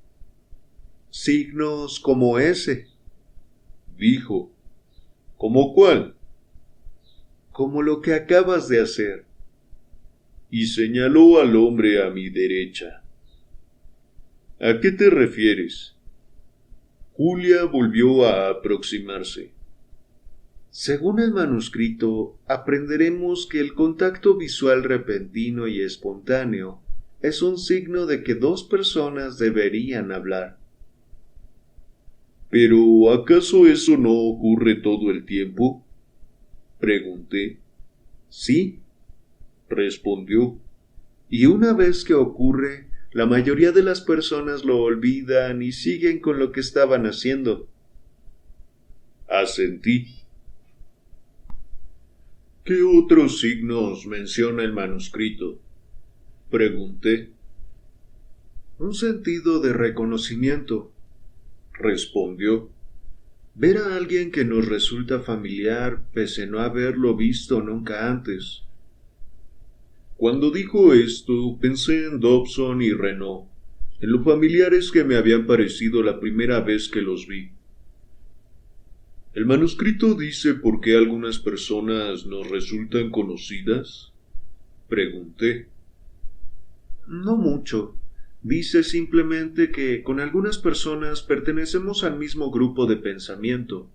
Signos como ese, dijo. ¿Cómo cuál? Como lo que acabas de hacer. Y señaló al hombre a mi derecha. ¿A qué te refieres? Julia volvió a aproximarse. Según el manuscrito, aprenderemos que el contacto visual repentino y espontáneo es un signo de que dos personas deberían hablar. ¿Pero acaso eso no ocurre todo el tiempo?, pregunté. Sí, respondió. Y una vez que ocurre, la mayoría de las personas lo olvidan y siguen con lo que estaban haciendo. Asentí. ¿Qué otros signos menciona el manuscrito?, pregunté. Un sentido de reconocimiento, respondió. Ver a alguien que nos resulta familiar pese a no haberlo visto nunca antes. Cuando dijo esto, pensé en Dobson y Renaud, en lo familiares que me habían parecido la primera vez que los vi. ¿El manuscrito dice por qué algunas personas nos resultan conocidas?, pregunté. No mucho. Dice simplemente que con algunas personas pertenecemos al mismo grupo de pensamiento.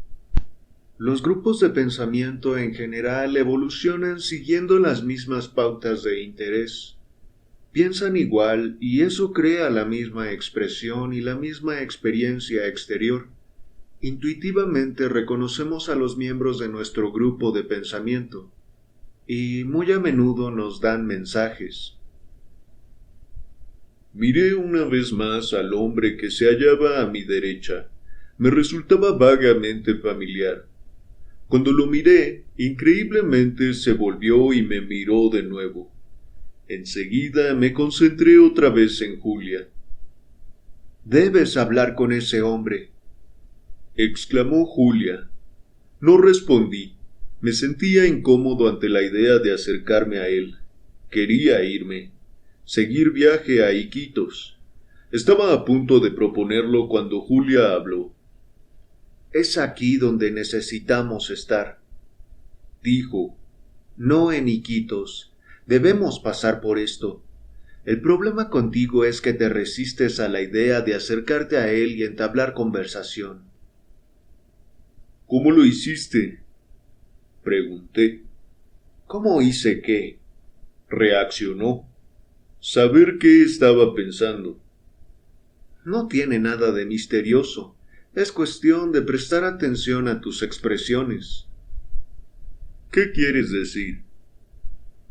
Los grupos de pensamiento en general evolucionan siguiendo las mismas pautas de interés. Piensan igual y eso crea la misma expresión y la misma experiencia exterior. Intuitivamente reconocemos a los miembros de nuestro grupo de pensamiento y muy a menudo nos dan mensajes. Miré una vez más al hombre que se hallaba a mi derecha. Me resultaba vagamente familiar. Cuando lo miré, increíblemente se volvió y me miró de nuevo. Enseguida me concentré otra vez en Julia. «Debes hablar con ese hombre», exclamó Julia. No respondí. Me sentía incómodo ante la idea de acercarme a él. Quería irme. Seguir viaje a Iquitos. Estaba a punto de proponerlo cuando Julia habló. «Es aquí donde necesitamos estar», dijo. «No en Iquitos. Debemos pasar por esto. El problema contigo es que te resistes a la idea de acercarte a él y entablar conversación». ¿Cómo lo hiciste?, pregunté. «¿Cómo hice qué?», reaccionó. Saber qué estaba pensando. No tiene nada de misterioso. Es cuestión de prestar atención a tus expresiones. ¿Qué quieres decir?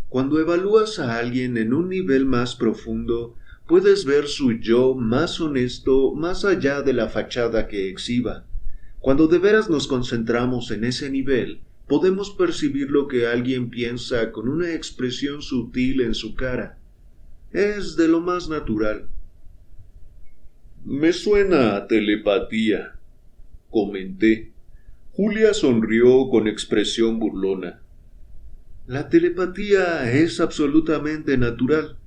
Cuando evalúas a alguien en un nivel más profundo, puedes ver su yo más honesto más allá de la fachada que exhiba. Cuando de veras nos concentramos en ese nivel, podemos percibir lo que alguien piensa con una expresión sutil en su cara. Es de lo más natural. Me suena a telepatía, comenté. Julia sonrió con expresión burlona. La telepatía es absolutamente natural.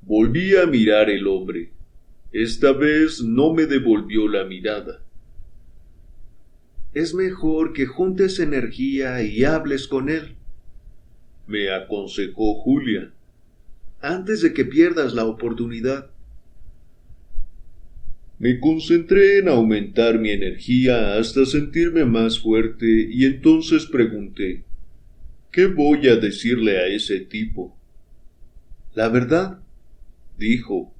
Volví a mirar el hombre. Esta vez no me devolvió la mirada. Es mejor que juntes energía y hables con él, me aconsejó Julia, antes de que pierdas la oportunidad. Me concentré en aumentar mi energía hasta sentirme más fuerte y entonces pregunté, ¿qué voy a decirle a ese tipo? La verdad, dijo.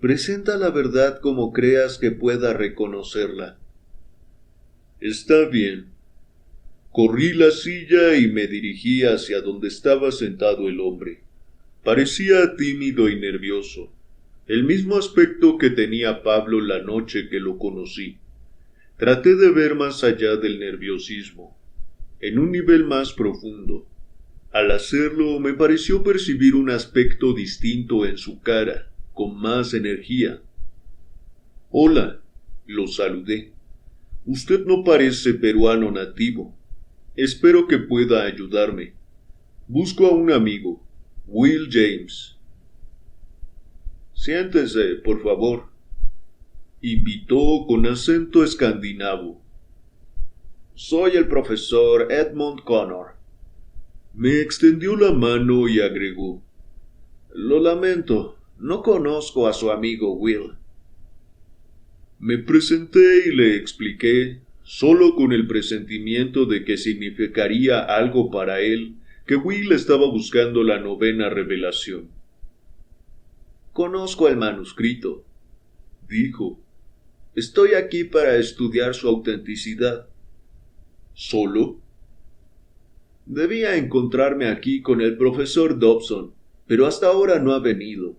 Presenta la verdad como creas que pueda reconocerla. Está bien. Corrí la silla y me dirigí hacia donde estaba sentado el hombre. Parecía tímido y nervioso, el mismo aspecto que tenía Pablo la noche que lo conocí. Traté de ver más allá del nerviosismo, en un nivel más profundo. Al hacerlo, me pareció percibir un aspecto distinto en su cara, con más energía. «Hola», lo saludé. «Usted no parece peruano nativo. Espero que pueda ayudarme. Busco a un amigo, Will James». «Siéntese, por favor», invitó con acento escandinavo. «Soy el profesor Edmund Connor». Me extendió la mano y agregó: «Lo lamento, no conozco a su amigo Will». Me presenté y le expliqué, solo con el presentimiento de que significaría algo para él, que Will estaba buscando la 9ª revelación. «Conozco el manuscrito», dijo. «Estoy aquí para estudiar su autenticidad». «¿Solo?» «Debía encontrarme aquí con el profesor Dobson, pero hasta ahora no ha venido.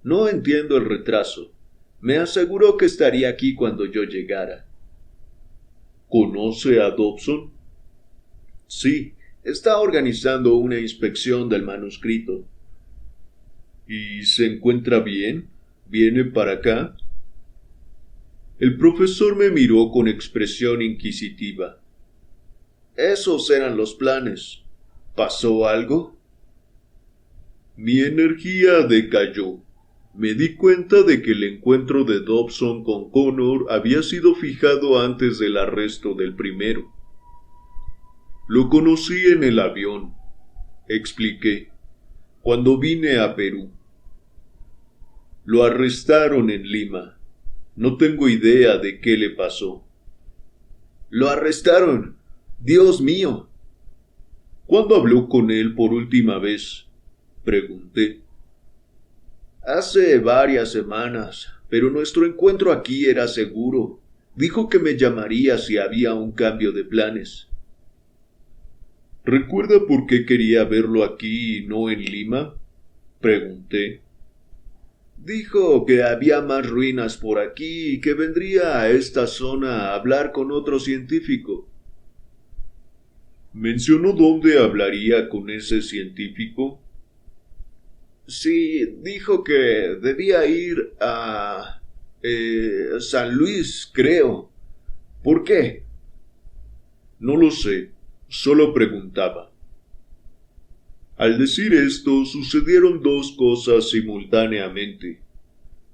No entiendo el retraso. Me aseguró que estaría aquí cuando yo llegara». «¿Conoce a Dobson?» «Sí, está organizando una inspección del manuscrito». «¿Y se encuentra bien? ¿Viene para acá?» El profesor me miró con expresión inquisitiva. «Esos eran los planes. ¿Pasó algo?» Mi energía decayó. Me di cuenta de que el encuentro de Dobson con Connor había sido fijado antes del arresto del primero. «Lo conocí en el avión», expliqué, «cuando vine a Perú». «Lo arrestaron en Lima. No tengo idea de qué le pasó». «¿Lo arrestaron? ¡Dios mío!». «¿Cuándo habló con él por última vez?», pregunté. «Hace varias semanas, pero nuestro encuentro aquí era seguro. Dijo que me llamaría si había un cambio de planes». «¿Recuerda por qué quería verlo aquí y no en Lima?», pregunté. «Dijo que había más ruinas por aquí y que vendría a esta zona a hablar con otro científico». «¿Mencionó dónde hablaría con ese científico?». «Sí, dijo que debía ir a San Luis, creo. ¿Por qué?». «No lo sé, solo preguntaba». Al decir esto, sucedieron 2 cosas simultáneamente.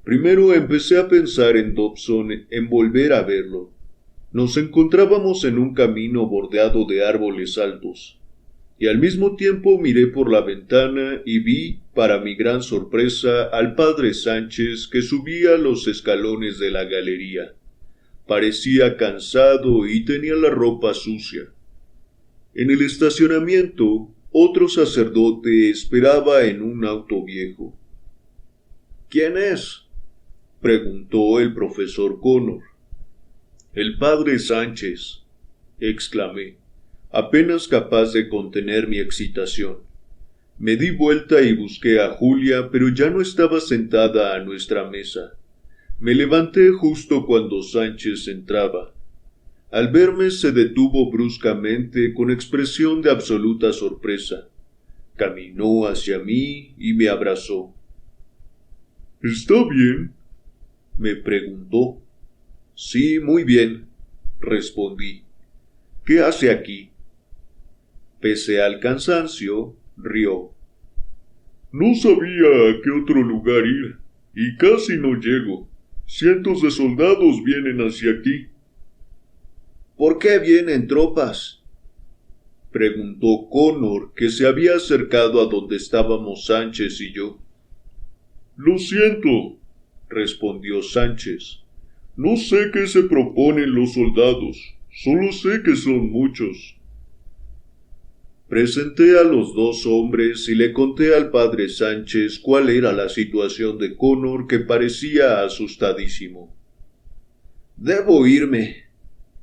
Primero empecé a pensar en Dobson, en volver a verlo. Nos encontrábamos en un camino bordeado de árboles altos, y al mismo tiempo miré por la ventana y vi, para mi gran sorpresa, al padre Sánchez que subía los escalones de la galería. Parecía cansado y tenía la ropa sucia. En el estacionamiento, otro sacerdote esperaba en un auto viejo. «¿Quién es?», preguntó el profesor Connor. «El padre Sánchez», exclamé, apenas capaz de contener mi excitación. Me di vuelta y busqué a Julia, pero ya no estaba sentada a nuestra mesa. Me levanté justo cuando Sánchez entraba. Al verme se detuvo bruscamente con expresión de absoluta sorpresa. Caminó hacia mí y me abrazó. «¿Está bien?», me preguntó. «Sí, muy bien», respondí. «¿Qué hace aquí?». Pese al cansancio, rió. «No sabía a qué otro lugar ir, y casi no llego. Cientos de soldados vienen hacia aquí». «¿Por qué vienen tropas?», preguntó Connor, que se había acercado a donde estábamos Sánchez y yo. «Lo siento», respondió Sánchez. «No sé qué se proponen los soldados, solo sé que son muchos». Presenté a los dos hombres y le conté al padre Sánchez cuál era la situación de Connor, que parecía asustadísimo. «Debo irme»,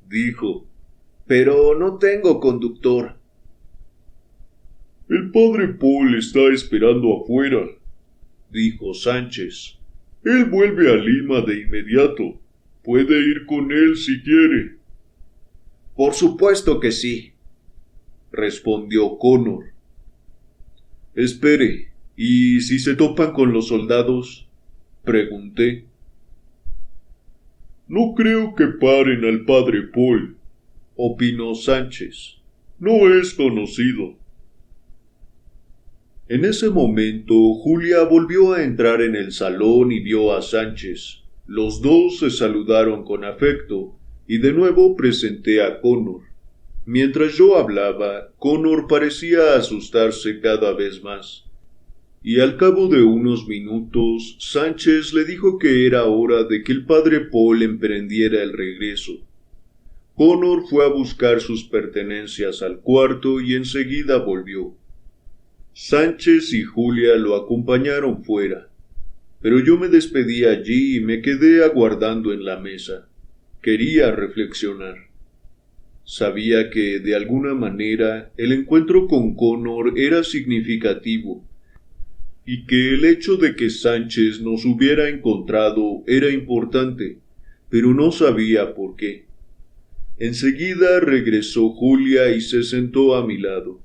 dijo, «pero no tengo conductor». «El padre Paul está esperando afuera», dijo Sánchez. «Él vuelve a Lima de inmediato. Puede ir con él si quiere». «Por supuesto que sí», respondió Connor. «Espere, ¿y si se topan con los soldados?», pregunté. «No creo que paren al padre Paul», opinó Sánchez. «No es conocido». En ese momento, Julia volvió a entrar en el salón y vio a Sánchez. Los dos se saludaron con afecto, y de nuevo presenté a Connor. Mientras yo hablaba, Connor parecía asustarse cada vez más, y al cabo de unos minutos, Sánchez le dijo que era hora de que el padre Paul emprendiera el regreso. Connor fue a buscar sus pertenencias al cuarto y enseguida volvió. Sánchez y Julia lo acompañaron fuera, pero yo me despedí allí y me quedé aguardando en la mesa. Quería reflexionar. Sabía que, de alguna manera, el encuentro con Connor era significativo, y que el hecho de que Sánchez nos hubiera encontrado era importante, pero no sabía por qué. Enseguida regresó Julia y se sentó a mi lado.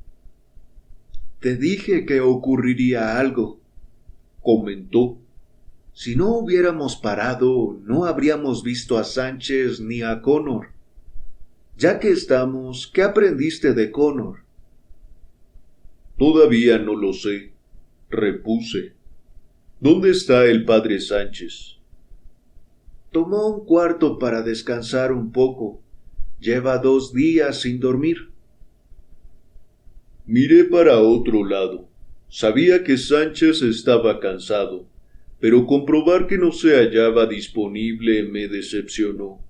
«Te dije que ocurriría algo», comentó. «Si no hubiéramos parado, no habríamos visto a Sánchez ni a Connor. Ya que estamos, ¿qué aprendiste de Connor?» «Todavía no lo sé», repuse. «¿Dónde está el padre Sánchez?» «Tomó un cuarto para descansar un poco. Lleva 2 días sin dormir». Miré para otro lado. Sabía que Sánchez estaba cansado, pero comprobar que no se hallaba disponible me decepcionó.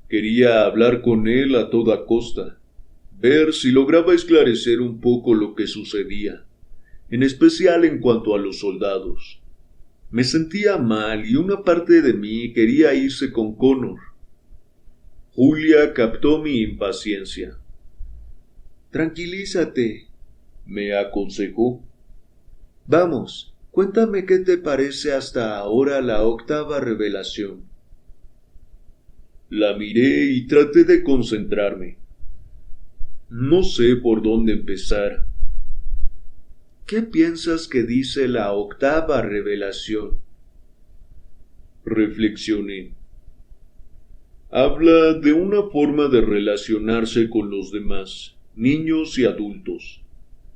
Quería hablar con él a toda costa, ver si lograba esclarecer un poco lo que sucedía, en especial en cuanto a los soldados. Me sentía mal y una parte de mí quería irse con Connor. Julia captó mi impaciencia. «Tranquilízate», me aconsejó. «Vamos, cuéntame qué te parece hasta ahora la 8ª revelación». La miré y traté de concentrarme. No sé por dónde empezar. «¿Qué piensas que dice la 8ª revelación?» Reflexioné. Habla de una forma de relacionarse con los demás, niños y adultos.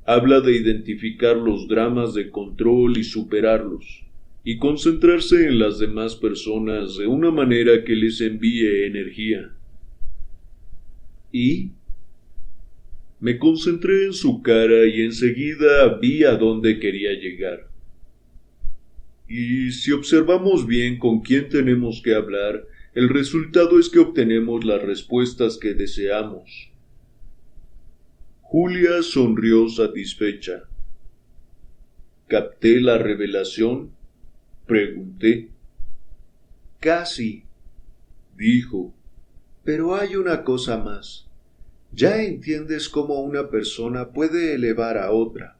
Habla de identificar los dramas de control y superarlos, y concentrarse en las demás personas de una manera que les envíe energía. ¿Y? Me concentré en su cara y enseguida vi a dónde quería llegar. Y si observamos bien con quién tenemos que hablar, el resultado es que obtenemos las respuestas que deseamos. Julia sonrió satisfecha. ¿Capté la revelación?, pregunté. «Casi», dijo. «pero hay una cosa más. Ya entiendes cómo una persona puede elevar a otra.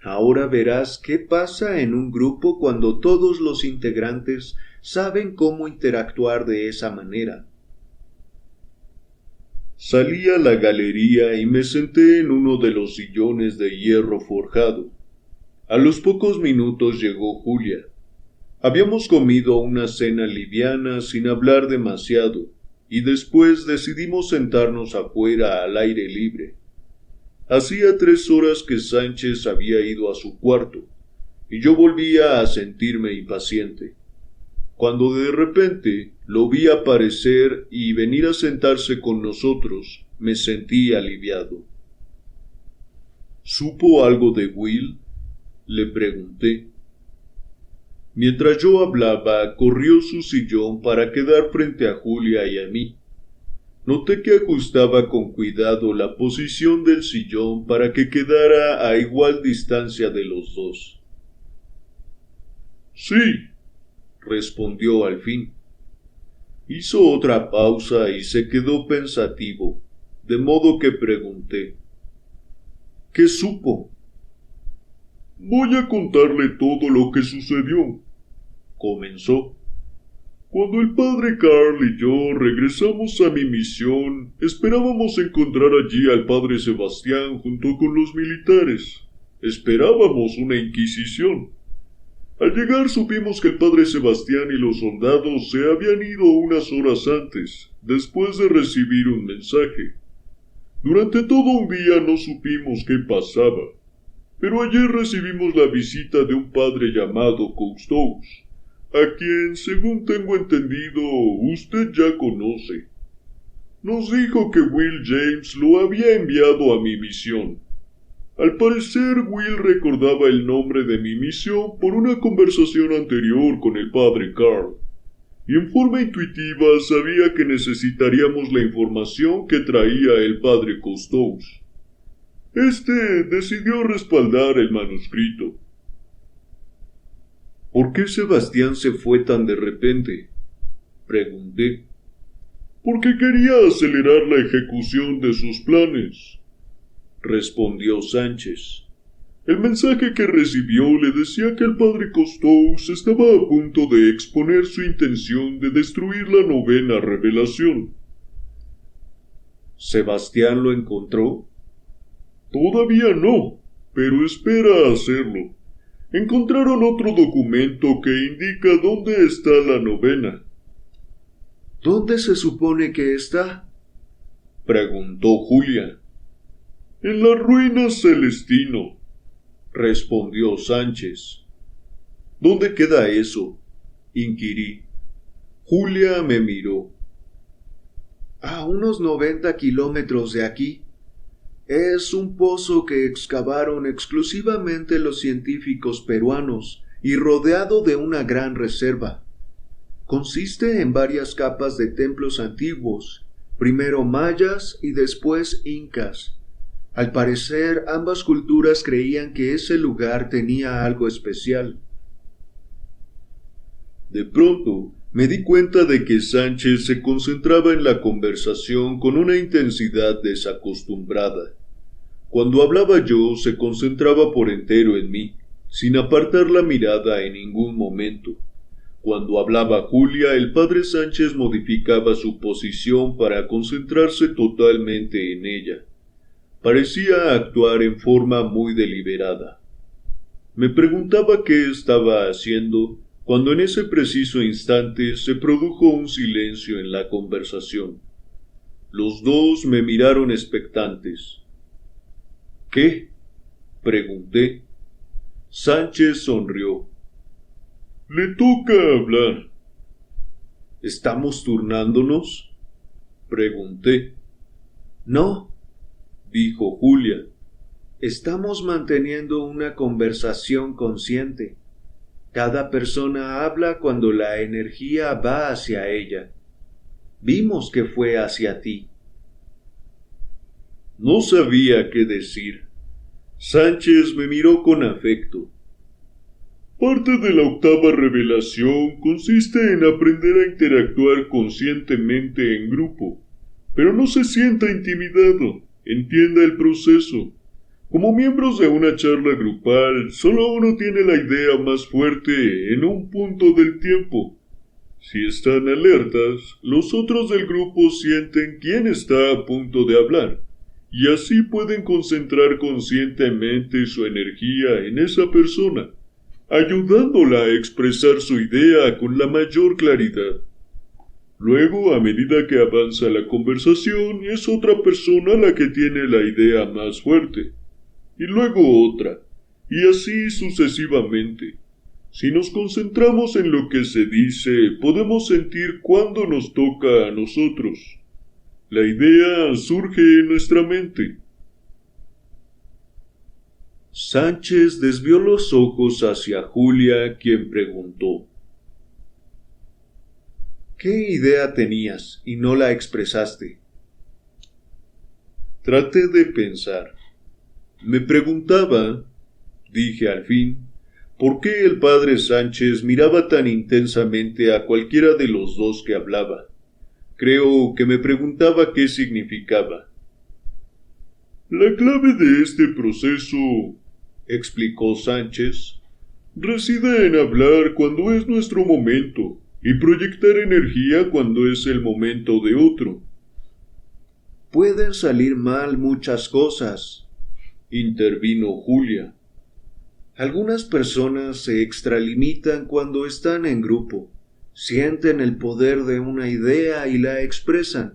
Ahora verás qué pasa en un grupo cuando todos los integrantes saben cómo interactuar de esa manera». Salí a la galería y me senté en uno de los sillones de hierro forjado. A los pocos minutos llegó Julia. Habíamos comido una cena liviana sin hablar demasiado, y después decidimos sentarnos afuera al aire libre. Hacía 3 horas que Sánchez había ido a su cuarto, y yo volvía a sentirme impaciente, cuando de repente lo vi aparecer y venir a sentarse con nosotros. Me sentí aliviado. ¿Supo algo de Will?, le pregunté. Mientras yo hablaba, corrió su sillón para quedar frente a Julia y a mí. Noté que ajustaba con cuidado la posición del sillón para que quedara a igual distancia de los dos. Sí, respondió al fin. Hizo otra pausa y se quedó pensativo, de modo que pregunté: ¿Qué supo? Voy a contarle todo lo que sucedió, comenzó. Cuando el padre Carl y yo regresamos a mi misión, esperábamos encontrar allí al padre Sebastián junto con los militares. Esperábamos una inquisición. Al llegar supimos que el padre Sebastián y los soldados se habían ido unas horas antes, después de recibir un mensaje. Durante todo un día no supimos qué pasaba, pero ayer recibimos la visita de un padre llamado Custos, a quien, según tengo entendido, usted ya conoce. Nos dijo que Will James lo había enviado a mi misión. Al parecer, Will recordaba el nombre de mi misión por una conversación anterior con el padre Carl, y en forma intuitiva sabía que necesitaríamos la información que traía el padre Custos. Decidió respaldar el manuscrito. ¿Por qué Sebastián se fue tan de repente?, pregunté. Porque quería acelerar la ejecución de sus planes, respondió Sánchez. El mensaje que recibió le decía que el padre Custos estaba a punto de exponer su intención de destruir la 9ª revelación. ¿Sebastián lo encontró? Todavía no, pero espera hacerlo. Encontraron otro documento que indica dónde está la 9ª. ¿Dónde se supone que está?, preguntó Julia. En las ruinas Celestino, respondió Sánchez. ¿Dónde queda eso?, inquirí. Julia me miró. A unos 90 kilómetros de aquí. Es un pozo que excavaron exclusivamente los científicos peruanos y rodeado de una gran reserva. Consiste en varias capas de templos antiguos, primero mayas y después incas. Al parecer, ambas culturas creían que ese lugar tenía algo especial. De pronto, me di cuenta de que Sánchez se concentraba en la conversación con una intensidad desacostumbrada. Cuando hablaba yo, se concentraba por entero en mí, sin apartar la mirada en ningún momento. Cuando hablaba Julia, el padre Sánchez modificaba su posición para concentrarse totalmente en ella. Parecía actuar en forma muy deliberada. Me preguntaba qué estaba haciendo, cuando en ese preciso instante se produjo un silencio en la conversación. Los dos me miraron expectantes. ¿Qué?, pregunté. Sánchez sonrió. Le toca hablar. ¿Estamos turnándonos?, pregunté. No, dijo Julia. Estamos manteniendo una conversación consciente. Cada persona habla cuando la energía va hacia ella. Vimos que fue hacia ti. No sabía qué decir. Sánchez me miró con afecto. Parte de la 8ª revelación consiste en aprender a interactuar conscientemente en grupo, pero no se sienta intimidado, entienda el proceso. Como miembros de una charla grupal, solo uno tiene la idea más fuerte en un punto del tiempo. Si están alertas, los otros del grupo sienten quién está a punto de hablar, y así pueden concentrar conscientemente su energía en esa persona, ayudándola a expresar su idea con la mayor claridad. Luego, a medida que avanza la conversación, es otra persona la que tiene la idea más fuerte, y luego otra, y así sucesivamente. Si nos concentramos en lo que se dice, podemos sentir cuándo nos toca a nosotros. La idea surge en nuestra mente. Sánchez desvió los ojos hacia Julia, quien preguntó: ¿Qué idea tenías y no la expresaste? Traté de pensar. Me preguntaba, dije al fin, ¿por qué el padre Sánchez miraba tan intensamente a cualquiera de los dos que hablaba? Creo que me preguntaba qué significaba. La clave de este proceso, explicó Sánchez, reside en hablar cuando es nuestro momento y proyectar energía cuando es el momento de otro. Pueden salir mal muchas cosas, intervino Julia. Algunas personas se extralimitan cuando están en grupo, sienten el poder de una idea y la expresan.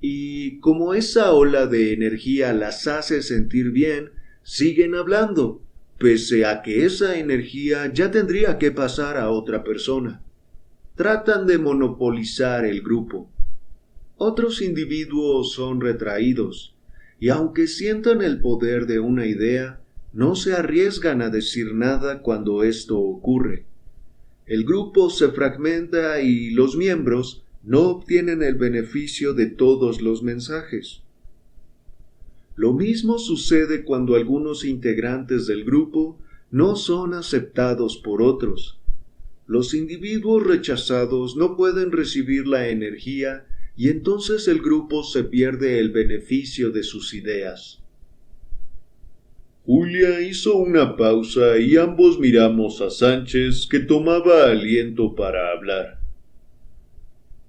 Y como esa ola de energía las hace sentir bien, siguen hablando, pese a que esa energía ya tendría que pasar a otra persona. Tratan de monopolizar el grupo. Otros individuos son retraídos, y aunque sientan el poder de una idea, no se arriesgan a decir nada cuando esto ocurre. El grupo se fragmenta y los miembros no obtienen el beneficio de todos los mensajes. Lo mismo sucede cuando algunos integrantes del grupo no son aceptados por otros. Los individuos rechazados no pueden recibir la energía y entonces el grupo se pierde el beneficio de sus ideas. Julia hizo una pausa y ambos miramos a Sánchez, que tomaba aliento para hablar.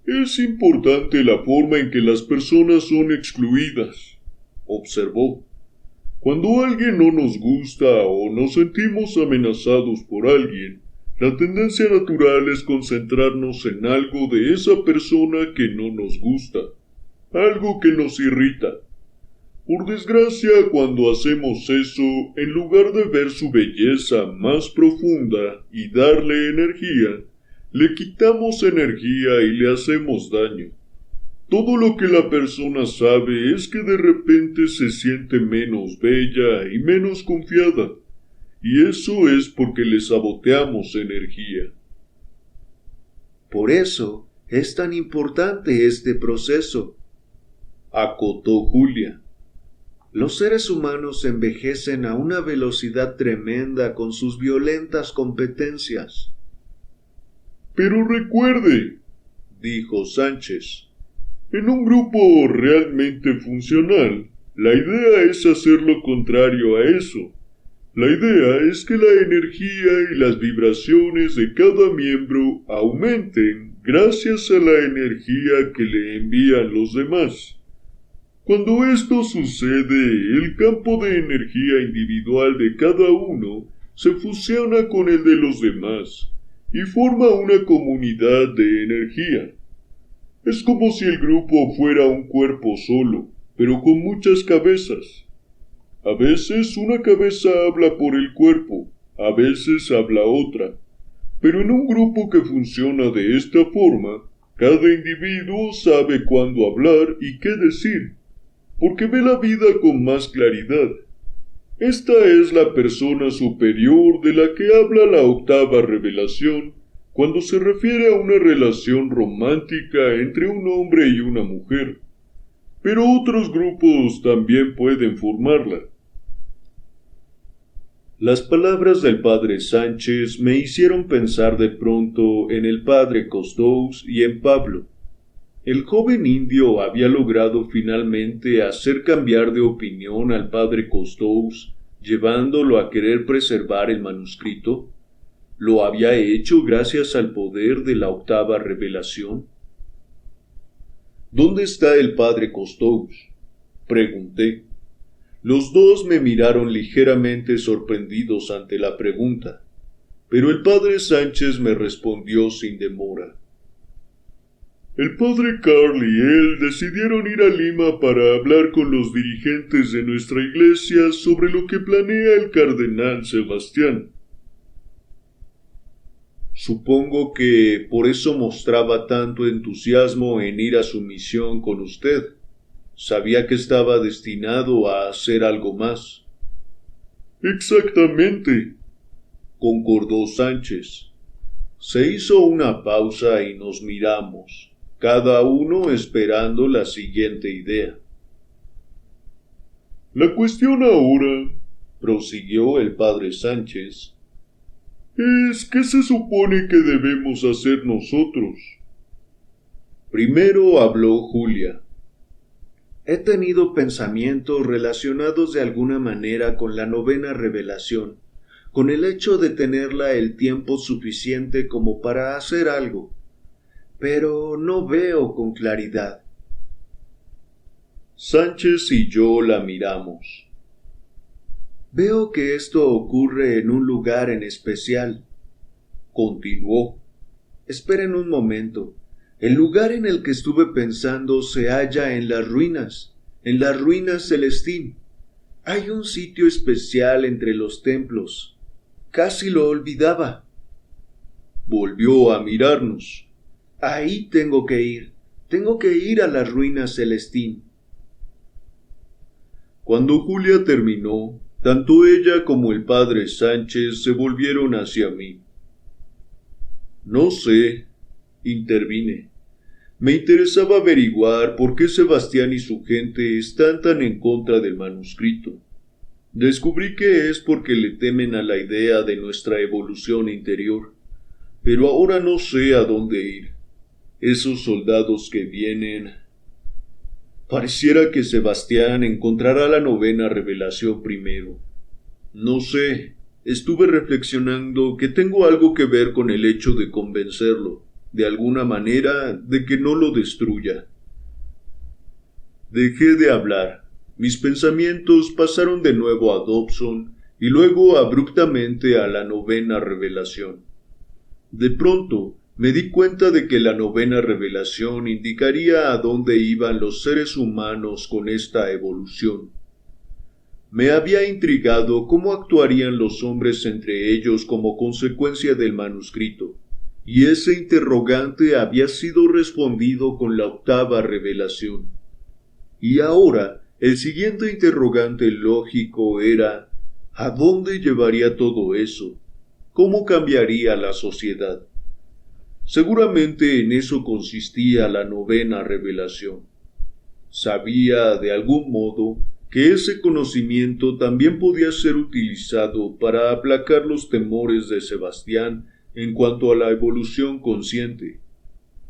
Es importante la forma en que las personas son excluidas, observó. Cuando alguien no nos gusta o nos sentimos amenazados por alguien, la tendencia natural es concentrarnos en algo de esa persona que no nos gusta, algo que nos irrita. Por desgracia, cuando hacemos eso, en lugar de ver su belleza más profunda y darle energía, le quitamos energía y le hacemos daño. Todo lo que la persona sabe es que de repente se siente menos bella y menos confiada, y eso es porque le saboteamos energía. Por eso es tan importante este proceso, acotó Julia. Los seres humanos envejecen a una velocidad tremenda con sus violentas competencias. Pero recuerde, dijo Sánchez, en un grupo realmente funcional, la idea es hacer lo contrario a eso. La idea es que la energía y las vibraciones de cada miembro aumenten gracias a la energía que le envían los demás. Cuando esto sucede, el campo de energía individual de cada uno se fusiona con el de los demás y forma una comunidad de energía. Es como si el grupo fuera un cuerpo solo, pero con muchas cabezas. A veces una cabeza habla por el cuerpo, a veces habla otra. Pero en un grupo que funciona de esta forma, cada individuo sabe cuándo hablar y qué decir, porque ve la vida con más claridad. Esta es la persona superior de la que habla la octava revelación cuando se refiere a una relación romántica entre un hombre y una mujer. Pero otros grupos también pueden formarla. Las palabras del padre Sánchez me hicieron pensar de pronto en el padre Costous y en Pablo. El joven indio había logrado finalmente hacer cambiar de opinión al padre Costous, llevándolo a querer preservar el manuscrito. ¿Lo había hecho gracias al poder de la octava revelación? ¿Dónde está el padre Costous?, pregunté. Los dos me miraron ligeramente sorprendidos ante la pregunta, pero el padre Sánchez me respondió sin demora. El padre Carl y él decidieron ir a Lima para hablar con los dirigentes de nuestra iglesia sobre lo que planea el cardenal Sebastián. Supongo que por eso mostraba tanto entusiasmo en ir a su misión con usted. Sabía que estaba destinado a hacer algo más. Exactamente, concordó Sánchez. Se hizo una pausa y nos miramos, cada uno esperando la siguiente idea. La cuestión ahora, prosiguió el padre Sánchez, es ¿qué se supone que debemos hacer nosotros? Primero habló Julia. He tenido pensamientos relacionados de alguna manera con la novena revelación, con el hecho de tenerla el tiempo suficiente como para hacer algo, pero no veo con claridad. Sánchez y yo la miramos. Veo que esto ocurre en un lugar en especial, continuó. Esperen un momento. El lugar en el que estuve pensando se halla en las ruinas Celestín. Hay un sitio especial entre los templos. Casi lo olvidaba. Volvió a mirarnos. Ahí tengo que ir a las ruinas Celestín. Cuando Julia terminó, tanto ella como el padre Sánchez se volvieron hacia mí. No sé, intervine. Me interesaba averiguar por qué Sebastián y su gente están tan en contra del manuscrito. Descubrí que es porque le temen a la idea de nuestra evolución interior. Pero ahora no sé a dónde ir. Esos soldados que vienen... Pareciera que Sebastián encontrará la novena revelación primero. No sé, estuve reflexionando que tengo algo que ver con el hecho de convencerlo, de alguna manera, de que no lo destruya. Dejé de hablar. Mis pensamientos pasaron de nuevo a Dobson y luego abruptamente a la novena revelación. De pronto, me di cuenta de que la novena revelación indicaría a dónde iban los seres humanos con esta evolución. Me había intrigado cómo actuarían los hombres entre ellos como consecuencia del manuscrito, y ese interrogante había sido respondido con la octava revelación. Y ahora, el siguiente interrogante lógico era, ¿a dónde llevaría todo eso? ¿Cómo cambiaría la sociedad? Seguramente en eso consistía la novena revelación. Sabía, de algún modo, que ese conocimiento también podía ser utilizado para aplacar los temores de Sebastián en cuanto a la evolución consciente,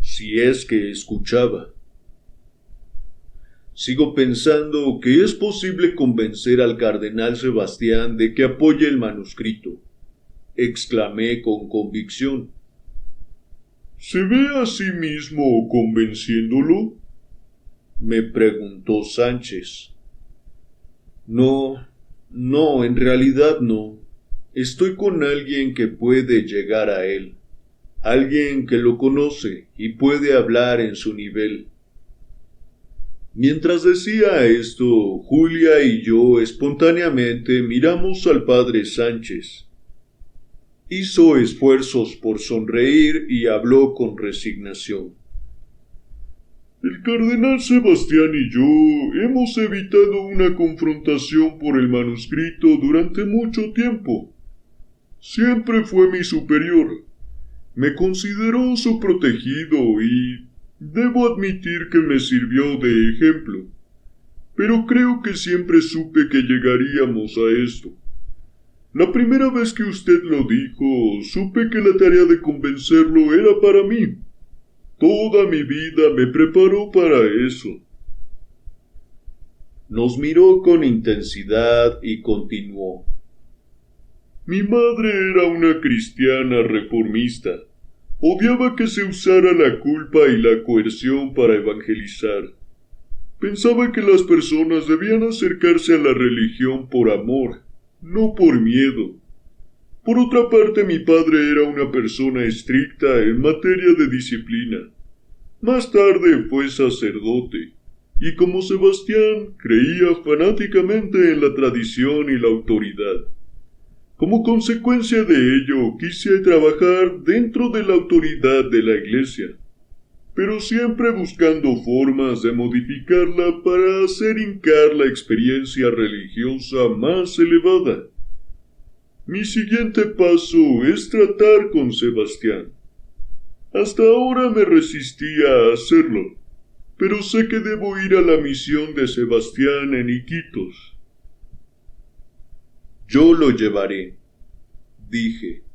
si es que escuchaba. Sigo pensando que es posible convencer al cardenal Sebastián de que apoye el manuscrito, exclamé con convicción. ¿Se ve a sí mismo convenciéndolo? Me preguntó Sánchez. No, en realidad no. Estoy con alguien que puede llegar a él, alguien que lo conoce y puede hablar en su nivel. Mientras decía esto, Julia y yo espontáneamente miramos al padre Sánchez. Hizo esfuerzos por sonreír y habló con resignación. El cardenal Sebastián y yo hemos evitado una confrontación por el manuscrito durante mucho tiempo. Siempre fue mi superior. Me consideró su protegido y debo admitir que me sirvió de ejemplo. Pero creo que siempre supe que llegaríamos a esto. La primera vez que usted lo dijo, supe que la tarea de convencerlo era para mí. Toda mi vida me preparó para eso. Nos miró con intensidad y continuó. Mi madre era una cristiana reformista. Odiaba que se usara la culpa y la coerción para evangelizar. Pensaba que las personas debían acercarse a la religión por amor, no por miedo. Por otra parte, mi padre era una persona estricta en materia de disciplina. Más tarde fue sacerdote, y como Sebastián creía fanáticamente en la tradición y la autoridad. Como consecuencia de ello, quise trabajar dentro de la autoridad de la Iglesia, pero siempre buscando formas de modificarla para hacer hincar la experiencia religiosa más elevada. Mi siguiente paso es tratar con Sebastián. Hasta ahora me resistía a hacerlo, pero sé que debo ir a la misión de Sebastián en Iquitos. Yo lo llevaré, dije.